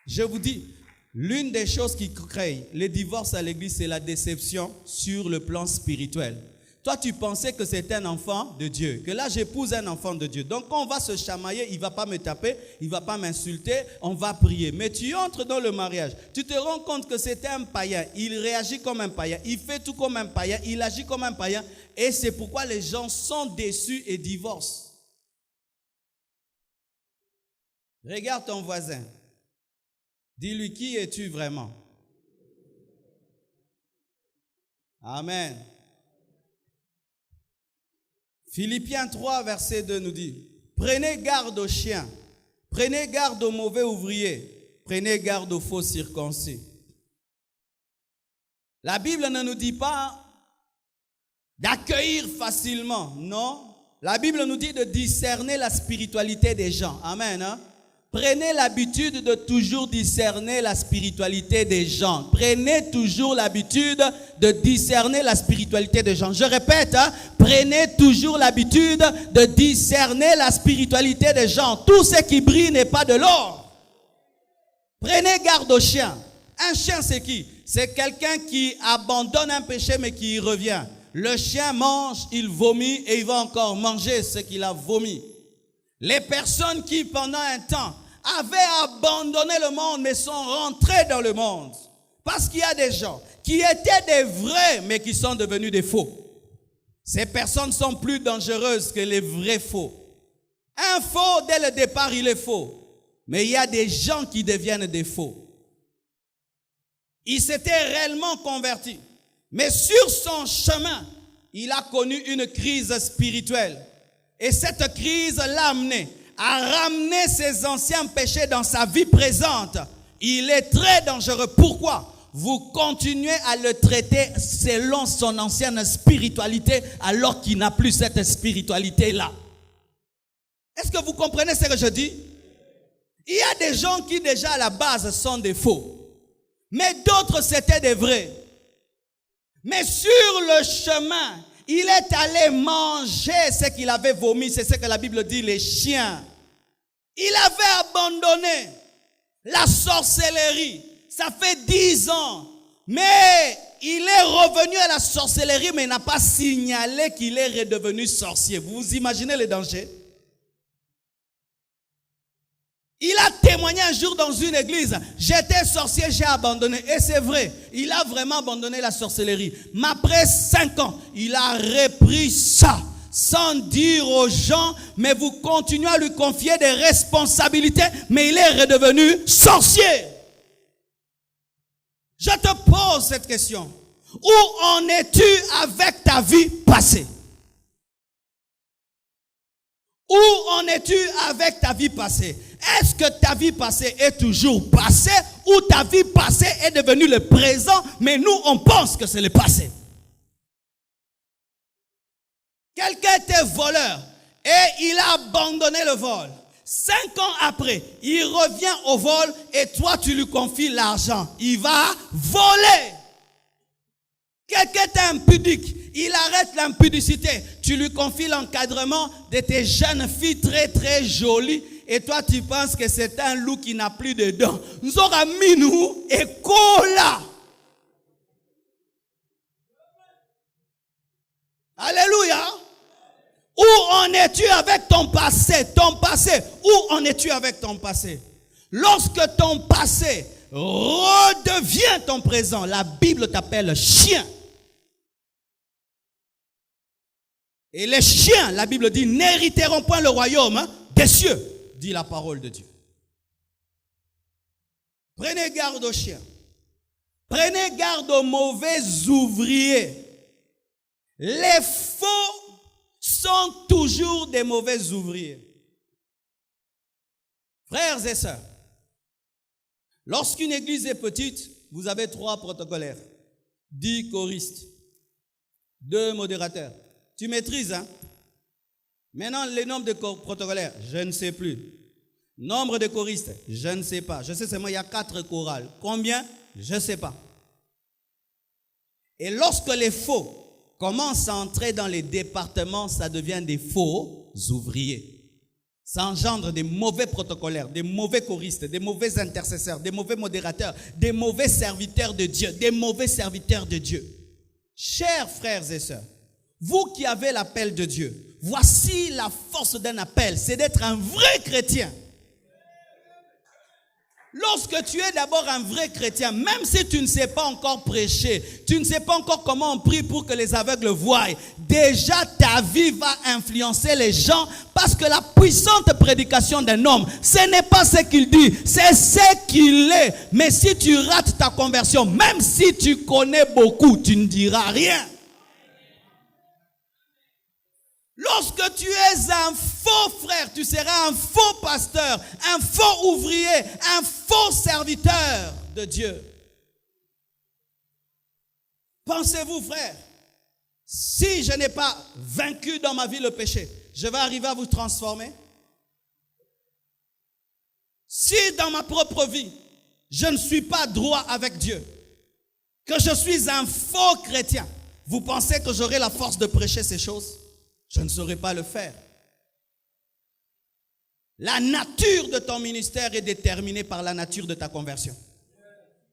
Je vous dis, L'une des choses qui créent les divorces à l'église, c'est la déception sur le plan spirituel. Toi, tu pensais que c'était un enfant de Dieu, que là, j'épouse un enfant de Dieu. Donc, quand on va se chamailler, il ne va pas me taper, il ne va pas m'insulter, on va prier. Mais tu entres dans le mariage, tu te rends compte que c'était un païen. Il réagit comme un païen, il fait tout comme un païen, il agit comme un païen. Et c'est pourquoi les gens sont déçus et divorcent. Regarde ton voisin. Dis-lui, qui es-tu vraiment? Amen. Philippiens 3, verset 2 nous dit, prenez garde aux chiens, prenez garde aux mauvais ouvriers, prenez garde aux faux circoncis. La Bible ne nous dit pas d'accueillir facilement, non. La Bible nous dit de discerner la spiritualité des gens. Amen. Hein? Prenez l'habitude de toujours discerner la spiritualité des gens. Prenez toujours l'habitude de discerner la spiritualité des gens. Je répète, hein, prenez toujours l'habitude de discerner la spiritualité des gens. Tout ce qui brille n'est pas de l'or. Prenez garde aux chiens. Un chien, c'est qui? C'est quelqu'un qui abandonne un péché mais qui y revient. Le chien mange, il vomit et il va encore manger ce qu'il a vomi. Les personnes qui, pendant un temps, avaient abandonné le monde, mais sont rentrées dans le monde. Parce qu'il y a des gens qui étaient des vrais, mais qui sont devenus des faux. Ces personnes sont plus dangereuses que les vrais faux. Un faux, dès le départ, il est faux. Mais il y a des gens qui deviennent des faux. Il s'était réellement converti. Mais sur son chemin, il a connu une crise spirituelle. Et cette crise l'a amené à ramener ses anciens péchés dans sa vie présente. Il est très dangereux. Pourquoi? Vous continuez à le traiter selon son ancienne spiritualité alors qu'il n'a plus cette spiritualité-là. Est-ce que vous comprenez ce que je dis? Il y a des gens qui déjà à la base sont des faux. Mais d'autres c'était des vrais. Mais sur le chemin, il est allé manger ce qu'il avait vomi. C'est ce que la Bible dit, les chiens. Il avait abandonné la sorcellerie. Ça fait 10 ans. Mais il est revenu à la sorcellerie, mais il n'a pas signalé qu'il est redevenu sorcier. Vous imaginez le danger? Il a témoigné un jour dans une église. J'étais sorcier, j'ai abandonné. Et c'est vrai, il a vraiment abandonné la sorcellerie. Mais après 5 ans, il a repris ça. Sans dire aux gens, mais vous continuez à lui confier des responsabilités, mais il est redevenu sorcier. Je te pose cette question. Où en es-tu avec ta vie passée? Où en es-tu avec ta vie passée? Est-ce que ta vie passée est toujours passée ou ta vie passée est devenue le présent, mais nous on pense que c'est le passé? Quelqu'un était voleur et il a abandonné le vol. 5 ans après, il revient au vol et toi tu lui confies l'argent. Il va voler. Quelqu'un est impudique. Il arrête l'impudicité. Tu lui confies l'encadrement de tes jeunes filles très très jolies. Et toi tu penses que c'est un loup qui n'a plus de dents. Nous aurons mis nous et cola. Alléluia. Où en es-tu avec ton passé? Ton passé. Où en es-tu avec ton passé? Lorsque ton passé redevient ton présent, la Bible t'appelle chien. Et les chiens, la Bible dit, n'hériteront point le royaume des cieux, dit la parole de Dieu. Prenez garde aux chiens. Prenez garde aux mauvais ouvriers. Les faux sont toujours des mauvais ouvriers. Frères et sœurs, lorsqu'une église est petite, vous avez 3 protocolaires, 10 choristes, 2 modérateurs. Tu maîtrises, hein? Maintenant, le nombre de protocolaires, je ne sais plus. Nombre de choristes, je ne sais pas. Je sais seulement il y a 4 chorales. Combien? Je ne sais pas. Et lorsque les faux commencent à entrer dans les départements, ça devient des faux ouvriers. Ça engendre des mauvais protocolaires, des mauvais choristes, des mauvais intercesseurs, des mauvais modérateurs, des mauvais serviteurs de Dieu, des mauvais serviteurs de Dieu. Chers frères et sœurs, vous qui avez l'appel de Dieu, voici la force d'un appel, c'est d'être un vrai chrétien. Lorsque tu es d'abord un vrai chrétien, même si tu ne sais pas encore prêcher, tu ne sais pas encore comment on prie pour que les aveugles voient, déjà ta vie va influencer les gens parce que la puissante prédication d'un homme, ce n'est pas ce qu'il dit, c'est ce qu'il est. Mais si tu rates ta conversion, même si tu connais beaucoup, tu ne diras rien. Lorsque tu es un faux frère, tu seras un faux pasteur, un faux ouvrier, un faux serviteur de Dieu. Pensez-vous, frère, si je n'ai pas vaincu dans ma vie le péché, je vais arriver à vous transformer? Si dans ma propre vie, je ne suis pas droit avec Dieu, que je suis un faux chrétien, vous pensez que j'aurai la force de prêcher ces choses? Je ne saurais pas le faire. La nature de ton ministère est déterminée par la nature de ta conversion.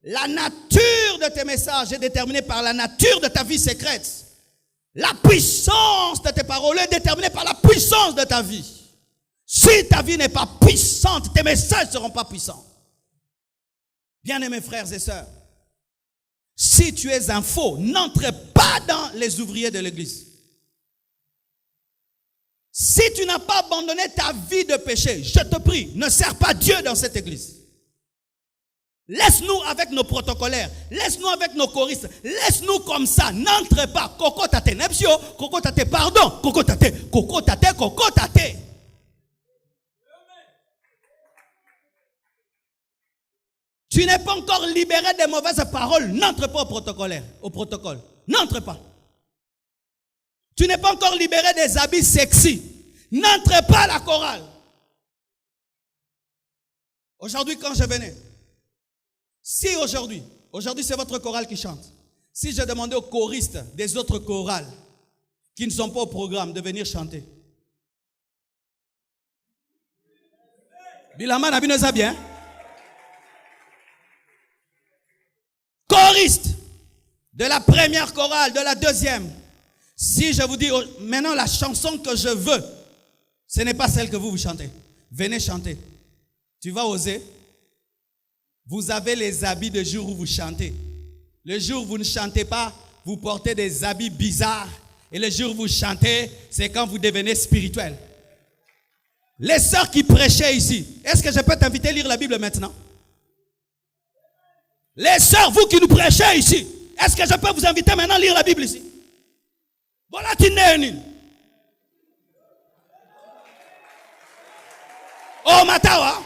La nature de tes messages est déterminée par la nature de ta vie secrète. La puissance de tes paroles est déterminée par la puissance de ta vie. Si ta vie n'est pas puissante, tes messages ne seront pas puissants. Bien-aimés frères et sœurs, si tu es un faux, n'entre pas dans les ouvriers de l'église. Si tu n'as pas abandonné ta vie de péché, je te prie, ne sers pas Dieu dans cette église. Laisse-nous avec nos protocolaires, laisse-nous avec nos choristes, laisse-nous comme ça, n'entre pas. Koko tate nepsio, koko tate pardon, koko tate, koko tate, koko tate. Tu n'es pas encore libéré des mauvaises paroles, n'entre pas au protocole, n'entre pas. Tu n'es pas encore libéré des habits sexy. N'entre pas à la chorale. Aujourd'hui, quand je venais, si aujourd'hui c'est votre chorale qui chante, si je demandais aux choristes des autres chorales qui ne sont pas au programme de venir chanter, Bilama n'a pas bien. Choriste de la première chorale, de la deuxième. Si je vous dis maintenant la chanson que je veux, ce n'est pas celle que vous chantez. Venez chanter. Tu vas oser? Vous avez les habits de jour où vous chantez. Le jour où vous ne chantez pas, vous portez des habits bizarres. Et le jour où vous chantez, c'est quand vous devenez spirituel. Les sœurs qui prêchaient ici, est-ce que je peux t'inviter à lire la Bible maintenant? Les sœurs, vous qui nous prêchez ici, est-ce que je peux vous inviter maintenant à lire la Bible ici? Voilà, tu n'es. Oh, Matawa.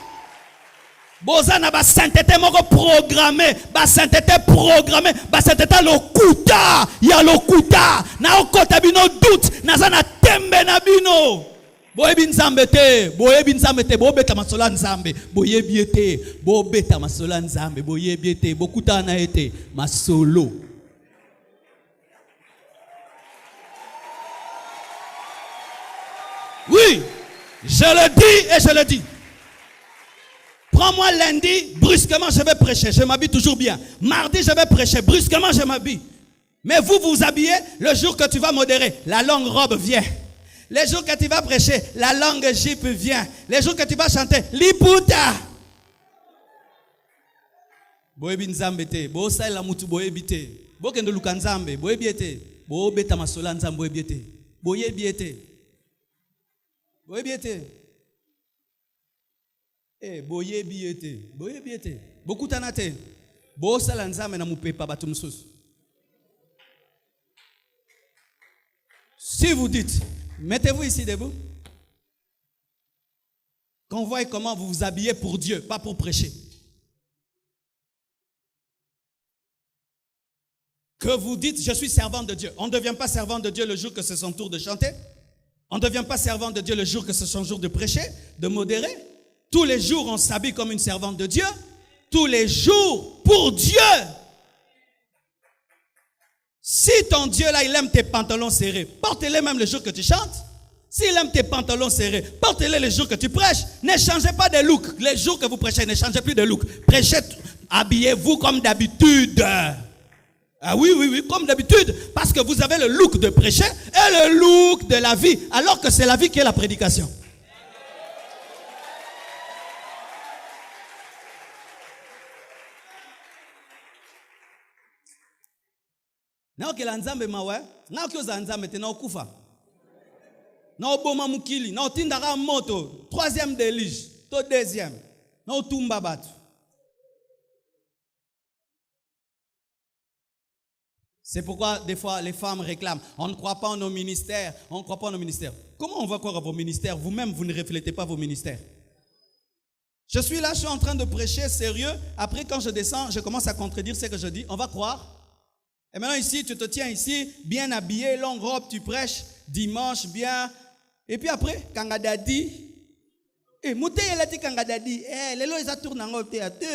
Bozana ba sainteté moko programmé, ba sainteté programmé, ba sainteté lokuta, ya lokuta, na okota bino doute, na zana tembe na bino. Boyebi nzambe te, bo beta masola nzambe, boyebi te, bo beta masola nzambe, boyebi te, bokuta na ete, masolo. Oui, je le dis et je le dis. Prends-moi lundi, brusquement je vais prêcher, je m'habille toujours bien. Mardi je vais prêcher, brusquement je m'habille. Mais vous vous habillez, le jour que tu vas modérer, la longue robe vient. Les jours que tu vas prêcher, la longue jupe vient. Les jours que tu vas chanter, liputa. Boyebi nzambe te, bo saila mutu boyebi te. Bo kendo luka nzambe, boyebi te. Bo beta masola nzambe boyebi te. Boyebi te. Boyebi te. Boyebi te. Boyebi te. Bokutana te. Bo sala nzambe na mupepa batu mususu. Si vous dites, mettez-vous ici debout. Qu'on voit comment vous vous habillez pour Dieu, pas pour prêcher. Que vous dites, je suis servant de Dieu. On ne devient pas servant de Dieu le jour que c'est son tour de chanter. On ne devient pas servant de Dieu le jour que c'est son jour de prêcher, de modérer. Tous les jours, on s'habille comme une servante de Dieu. Tous les jours, pour Dieu. Si ton Dieu là, il aime tes pantalons serrés, porte-les même le jour que tu chantes. S'il aime tes pantalons serrés, portez-les les jours que tu prêches. Ne changez pas de look. Les jours que vous prêchez, ne changez plus de look. Prêchez, habillez-vous comme d'habitude. Ah oui, comme d'habitude. Parce que vous avez le look de prêcher et le look de la vie. Alors que c'est la vie qui est la prédication. Na okela nzambe mawe, na okioza nzambe te na okufa. Na oboma mukili, na otindaka moto, troisième délige, to deuxième, na otumba batu. C'est pourquoi des fois les femmes réclament, on ne croit pas en nos ministères, on ne croit pas en nos ministères. Comment on va croire à vos ministères? Vous-même, vous ne reflétez pas vos ministères. Je suis là, je suis en train de prêcher sérieux. Après, quand je descends, je commence à contredire ce que je dis. On va croire. Et maintenant ici, tu te tiens ici, bien habillé, longue robe, tu prêches, dimanche, bien. Et puis après, kangadadi. Moute yelati kangadadi. Lelo eza tourna ngo théâtre.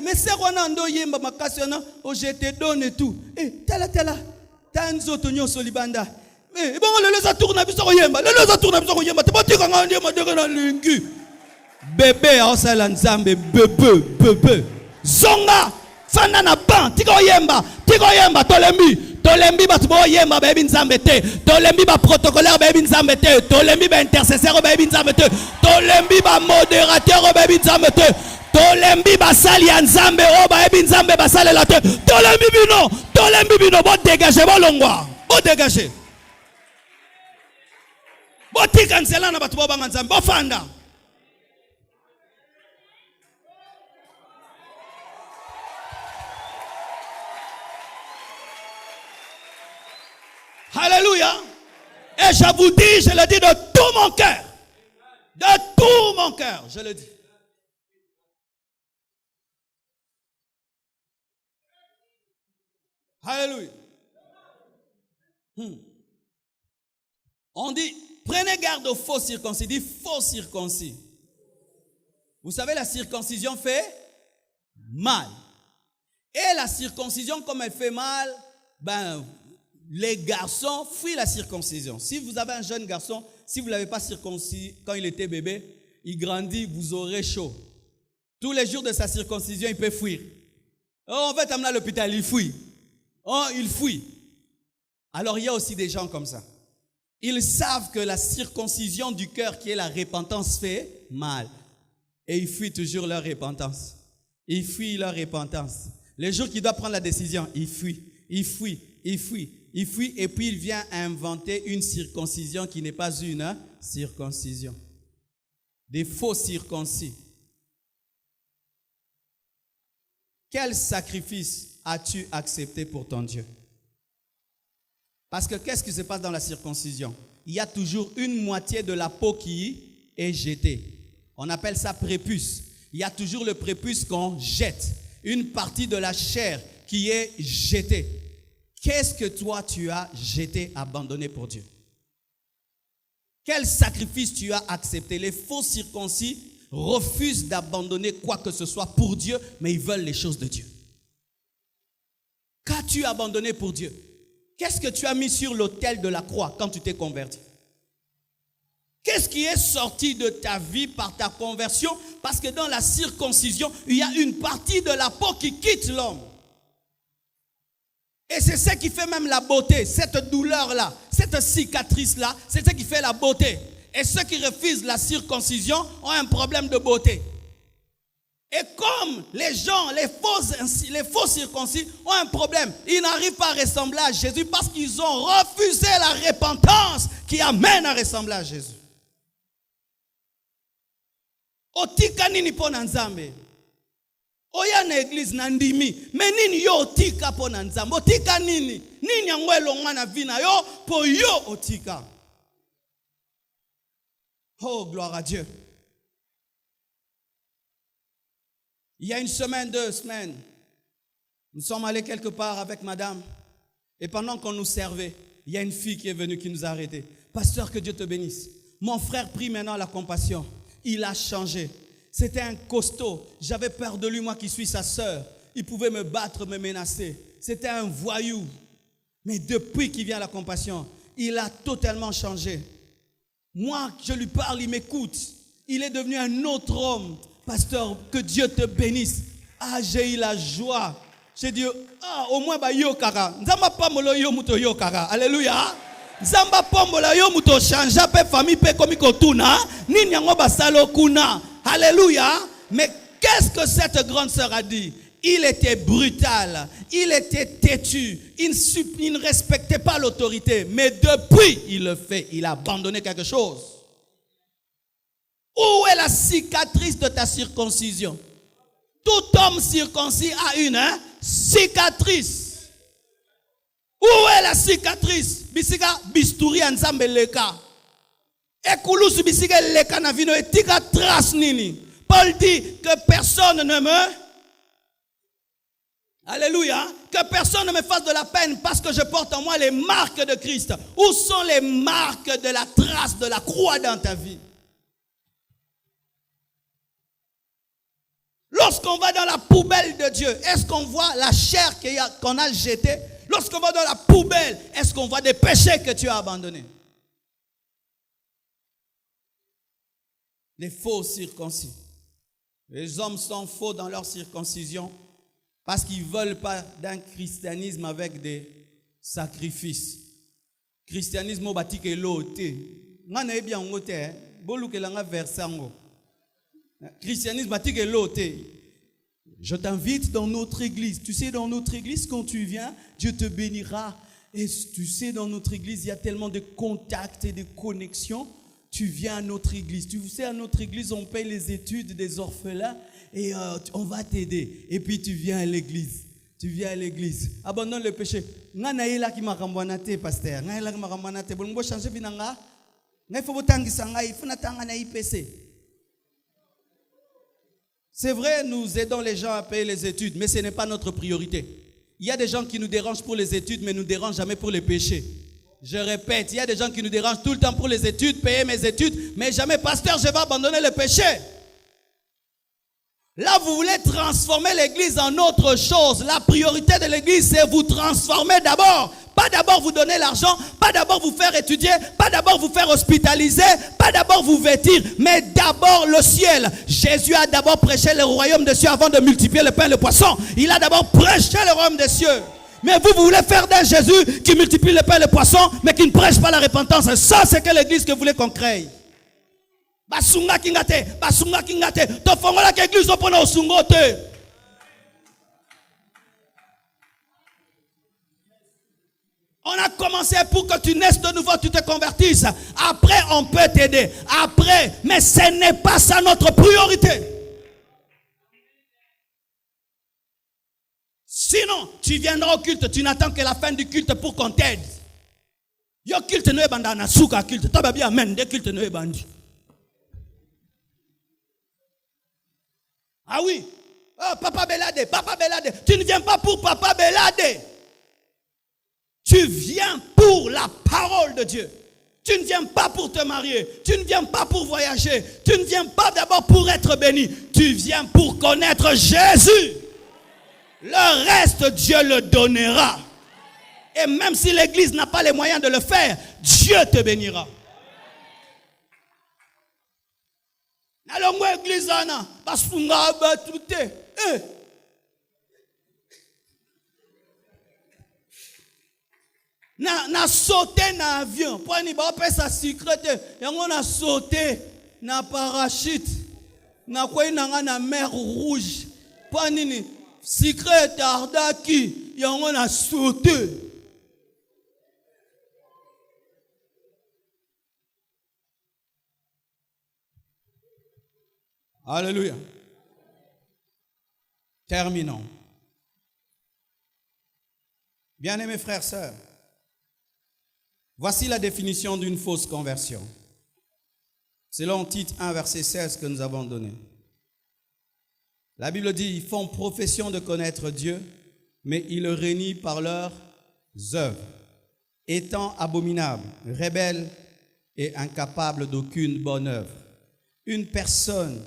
Mais c'est quoi nando yemba makasiona, je te donne tout. Tala. Tanzo tonyo solibanda. Bon lelo eza tourna biso yemba. Lelo eza tourna biso yemba. Te botika ngandi yemba de na lingi. Bébé osala nzambe bébé. Zonga fana na ban tiko yemba tolembi batu bo yemba bebi nzambe te tolembi ba protocolaire bebi nzambe te tolembi ba intercesseur bebi nzambe te tolembi ba modérateur bebi nzambe te tolembi ba sali ya nzambe o bebi nzambe ba salela te tolembi bino bo dégager bo longwa bo dégager bo tika nzela na batu bo banga nzambe bo fanda. Alléluia. Et je vous dis, je le dis de tout mon cœur. De tout mon cœur, je le dis. Alléluia. On dit, prenez garde aux faux circoncis. Dit faux circoncis. Vous savez, la circoncision fait mal. Et la circoncision, comme elle fait mal, les garçons fuient la circoncision. Si vous avez un jeune garçon, si vous ne l'avez pas circoncis quand il était bébé, il grandit, vous aurez chaud. Tous les jours de sa circoncision, il peut fuir. On va t'amener à l'hôpital, il fuit. Il fuit. Alors il y a aussi des gens comme ça. Ils savent que la circoncision du cœur, qui est la repentance, fait mal. Et ils fuient toujours leur repentance. Ils fuient leur repentance. Les jours qu'il doit prendre la décision, il fuit et puis il vient inventer une circoncision qui n'est pas une circoncision. Des faux circoncis. Quel sacrifice as-tu accepté pour ton Dieu? Parce que qu'est-ce qui se passe dans la circoncision? Il y a toujours une moitié de la peau qui est jetée. On appelle ça prépuce. Il y a toujours le prépuce qu'on jette. Une partie de la chair qui est jetée. Qu'est-ce que toi tu as jeté, abandonné pour Dieu? Quel sacrifice tu as accepté? Les faux circoncis refusent d'abandonner quoi que ce soit pour Dieu, mais ils veulent les choses de Dieu. Qu'as-tu abandonné pour Dieu? Qu'est-ce que tu as mis sur l'autel de la croix quand tu t'es converti? Qu'est-ce qui est sorti de ta vie par ta conversion? Parce que dans la circoncision, il y a une partie de la peau qui quitte l'homme. Et c'est ce qui fait même la beauté, cette douleur-là, cette cicatrice-là, c'est ce qui fait la beauté. Et ceux qui refusent la circoncision ont un problème de beauté. Et comme les gens, les faux circoncis ont un problème, ils n'arrivent pas à ressembler à Jésus parce qu'ils ont refusé la repentance qui amène à ressembler à Jésus. Otika nini po na nzambe? Oya na église na ndimi, mais nini yo otika po na nzambe? Otika nini? Nini yango elonga na vi na yo po yo otika? Oh, gloire à Dieu. Il y a une semaine, 2 semaines, nous sommes allés quelque part avec madame. Et pendant qu'on nous servait, il y a une fille qui est venue, qui nous a arrêtés. Pasteur, que Dieu te bénisse. Mon frère prie maintenant la compassion. Il a changé. C'était un costaud. J'avais peur de lui, moi qui suis sa sœur. Il pouvait me battre, me menacer. C'était un voyou. Mais depuis qu'il vient à la compassion, il a totalement changé. Moi, je lui parle, il m'écoute. Il est devenu un autre homme. Pasteur, que Dieu te bénisse. Ah, j'ai eu la joie. J'ai dit, au moins, yo kara. Nzamba pamolo yo muto yo kara. Alléluia. Nzamba pamolo yo muto chanja pe famille pe komi kotuna. Nini yango basalo kuna. Alléluia. Mais qu'est-ce que cette grande sœur a dit? Il était brutal, il était têtu, il ne respectait pas l'autorité. Mais depuis, il le fait, il a abandonné quelque chose. Où est la cicatrice de ta circoncision? Tout homme circoncis a une cicatrice. Où est la cicatrice? Bisika bisturi anzambe leka. Ekulusu bisika leka na vino etika trace nini. Paul dit que personne ne me... Alléluia. Que personne ne me fasse de la peine parce que je porte en moi les marques de Christ. Où sont les marques de la trace de la croix dans ta vie? Lorsqu'on va dans la poubelle de Dieu, est-ce qu'on voit la chair qu'on a jetée? Lorsqu'on va dans la poubelle, est-ce qu'on voit des péchés que tu as abandonnés? Les faux circoncis. Les hommes sont faux dans leur circoncision parce qu'ils ne veulent pas d'un christianisme avec des sacrifices. Christianisme au bâti que l'autre. Christianisme bâti que l'autre. Je t'invite dans notre église. Tu sais, dans notre église, quand tu viens, Dieu te bénira. Et tu sais, dans notre église, il y a tellement de contacts et de connexions. Tu viens à notre église. Tu sais, à notre église, on paye les études des orphelins et on va t'aider. Et puis tu viens à l'église. Tu viens à l'église. Abandonne le péché. Nganaïla qui m'a rambonate, pasteur. Nganaïla qui m'a rambonate. Bon, moi changer binanga. Ngai faut botangi sanga. Il faut natanga na IPC. C'est vrai, nous aidons les gens à payer les études, mais ce n'est pas notre priorité. Il y a des gens qui nous dérangent pour les études, mais ne nous dérangent jamais pour les péchés. Je répète, il y a des gens qui nous dérangent tout le temps pour les études, payer mes études, mais jamais, pasteur, je vais abandonner le péché. Là, vous voulez transformer l'église en autre chose. La priorité de l'église, c'est vous transformer d'abord. Pas d'abord vous donner l'argent, pas d'abord vous faire étudier, pas d'abord vous faire hospitaliser, pas d'abord vous vêtir, mais d'abord le ciel. Jésus a d'abord prêché le royaume des cieux avant de multiplier le pain et le poisson. Il a d'abord prêché le royaume des cieux. Mais vous voulez faire d'un Jésus qui multiplie le pain et le poisson, mais qui ne prêche pas la repentance. Ça, c'est que l'église que vous voulez qu'on crée. Basunga kingate, basunga kingate. Tofongola que l'église opone au sungote. On a commencé pour que tu naisses de nouveau, tu te convertisses. Après, on peut t'aider. Après, mais ce n'est pas ça notre priorité. Sinon, tu viendras au culte, tu n'attends que la fin du culte pour qu'on t'aide. Yo culte no ebanda na suka culte. Toi bien amen, de culte no ebandi. Ah oui. Oh, Papa Belade, Papa Belade. Tu ne viens pas pour Papa Belade. Tu viens pour la parole de Dieu. Tu ne viens pas pour te marier. Tu ne viens pas pour voyager. Tu ne viens pas d'abord pour être béni. Tu viens pour connaître Jésus. Le reste, Dieu le donnera. Et même si l'église n'a pas les moyens de le faire, Dieu te bénira. Alors moi, l'église, na sauté na avion. Pour ni ba pesa secret. Yango na sauté na parachute. Na quoi na mer rouge. Pour ni secret tardaki. Yango na sauté. Alléluia. Terminons. Bien-aimés frères, sœurs, voici la définition d'une fausse conversion. Selon Tite 1, verset 16 que nous avons donné. La Bible dit, ils font profession de connaître Dieu, mais ils le renient par leurs œuvres, étant abominables, rebelles et incapables d'aucune bonne œuvre. Une personne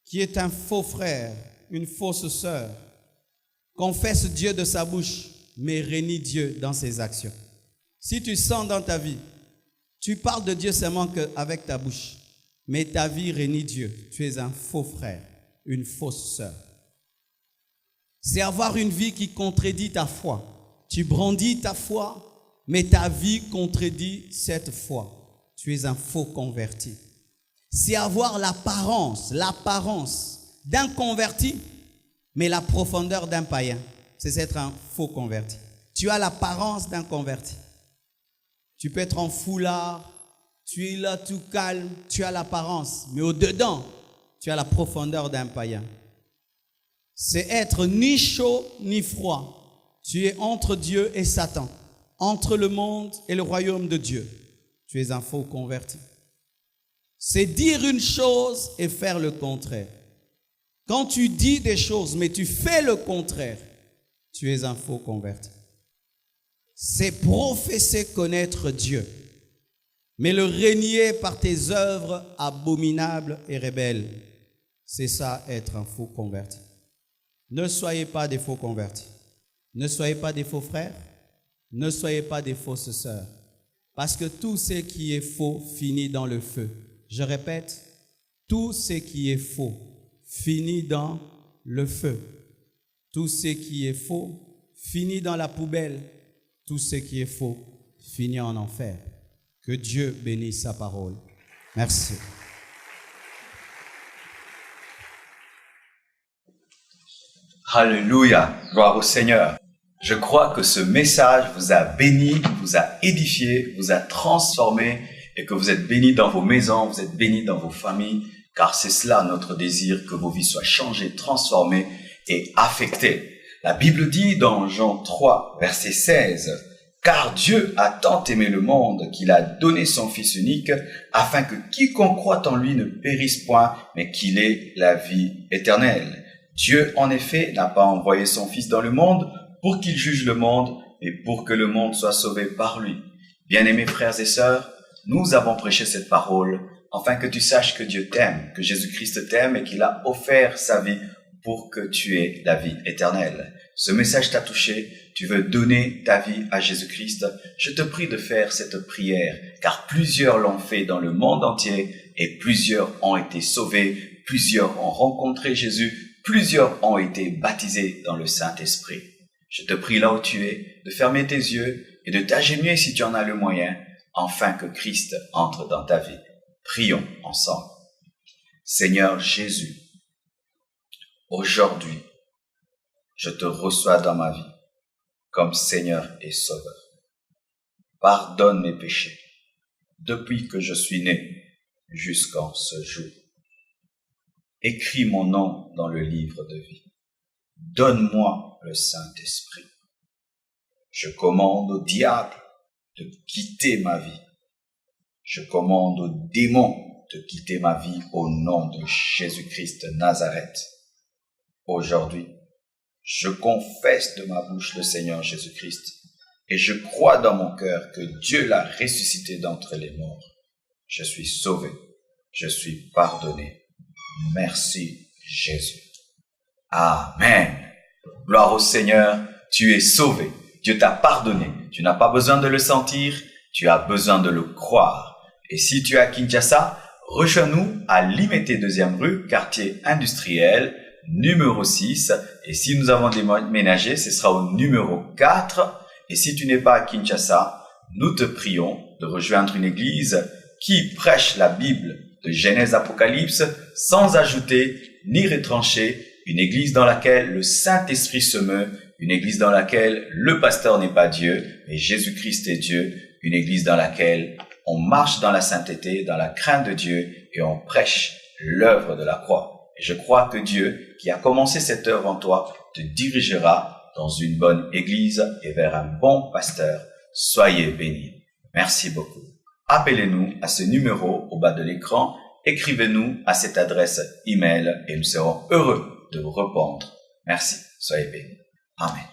qui est un faux frère, une fausse sœur, confesse Dieu de sa bouche, mais renie Dieu dans ses actions. Si tu sens dans ta vie, Tu parles de Dieu seulement avec ta bouche, mais ta vie renie Dieu. Tu es un faux frère, une fausse sœur. C'est avoir une vie qui contredit ta foi. Tu brandis ta foi, mais ta vie contredit cette foi. Tu es un faux converti. C'est avoir l'apparence d'un converti, mais la profondeur d'un païen. C'est être un faux converti. Tu as l'apparence d'un converti. Tu peux être en foulard, tu es là tout calme, tu as l'apparence, mais au-dedans, tu as la profondeur d'un païen. C'est être ni chaud ni froid. Tu es entre Dieu et Satan, entre le monde et le royaume de Dieu. Tu es un faux converti. C'est dire une chose et faire le contraire. Quand tu dis des choses, mais tu fais le contraire, tu es un faux converti. C'est professer connaître Dieu, mais le renier par tes œuvres abominables et rebelles. C'est ça, être un faux converti. Ne soyez pas des faux convertis. Ne soyez pas des faux frères. Ne soyez pas des fausses sœurs. Parce que tout ce qui est faux finit dans le feu. Je répète, tout ce qui est faux finit dans le feu. Tout ce qui est faux finit dans la poubelle. Tout ce qui est faux finit en enfer. Que Dieu bénisse sa parole. Merci. Alléluia, gloire au Seigneur. Je crois que ce message vous a béni, vous a édifié, vous a transformé et que vous êtes bénis dans vos maisons, vous êtes bénis dans vos familles, car c'est cela notre désir, que vos vies soient changées, transformées et affectées. La Bible dit dans Jean 3, verset 16, « Car Dieu a tant aimé le monde qu'il a donné son Fils unique, afin que quiconque croit en lui ne périsse point, mais qu'il ait la vie éternelle. Dieu, en effet, n'a pas envoyé son Fils dans le monde pour qu'il juge le monde, mais pour que le monde soit sauvé par lui. » Bien-aimés frères et sœurs, nous avons prêché cette parole, afin que tu saches que Dieu t'aime, que Jésus-Christ t'aime et qu'il a offert sa vie pour que tu aies la vie éternelle. Ce message t'a touché, tu veux donner ta vie à Jésus-Christ, je te prie de faire cette prière, car plusieurs l'ont fait dans le monde entier et plusieurs ont été sauvés, plusieurs ont rencontré Jésus, plusieurs ont été baptisés dans le Saint-Esprit. Je te prie là où tu es, de fermer tes yeux et de t'agenouiller si tu en as le moyen, afin que Christ entre dans ta vie. Prions ensemble. Seigneur Jésus, aujourd'hui, je te reçois dans ma vie comme Seigneur et Sauveur. Pardonne mes péchés depuis que je suis né jusqu'en ce jour. Écris mon nom dans le livre de vie. Donne-moi le Saint-Esprit. Je commande au diable de quitter ma vie. Je commande aux démons de quitter ma vie au nom de Jésus-Christ de Nazareth. Aujourd'hui, je confesse de ma bouche le Seigneur Jésus-Christ et je crois dans mon cœur que Dieu l'a ressuscité d'entre les morts. Je suis sauvé, je suis pardonné. Merci Jésus. Amen. Gloire au Seigneur, tu es sauvé. Dieu t'a pardonné. Tu n'as pas besoin de le sentir, tu as besoin de le croire. Et si tu es à Kinshasa, rejoins-nous à Limete 2e rue, quartier industriel, numéro 6. Et si nous avons déménagé, ce sera au numéro 4. Et si tu n'es pas à Kinshasa, nous te prions de rejoindre une église qui prêche la Bible de Genèse Apocalypse sans ajouter ni retrancher, une église dans laquelle le Saint-Esprit se meut, une église dans laquelle le pasteur n'est pas Dieu, mais Jésus-Christ est Dieu, une église dans laquelle on marche dans la sainteté, dans la crainte de Dieu et on prêche l'œuvre de la croix. Et je crois que Dieu, qui a commencé cette œuvre en toi, te dirigera dans une bonne église et vers un bon pasteur. Soyez bénis. Merci beaucoup. Appelez-nous à ce numéro au bas de l'écran, écrivez-nous à cette adresse email et nous serons heureux de vous répondre. Merci. Soyez bénis. Amen.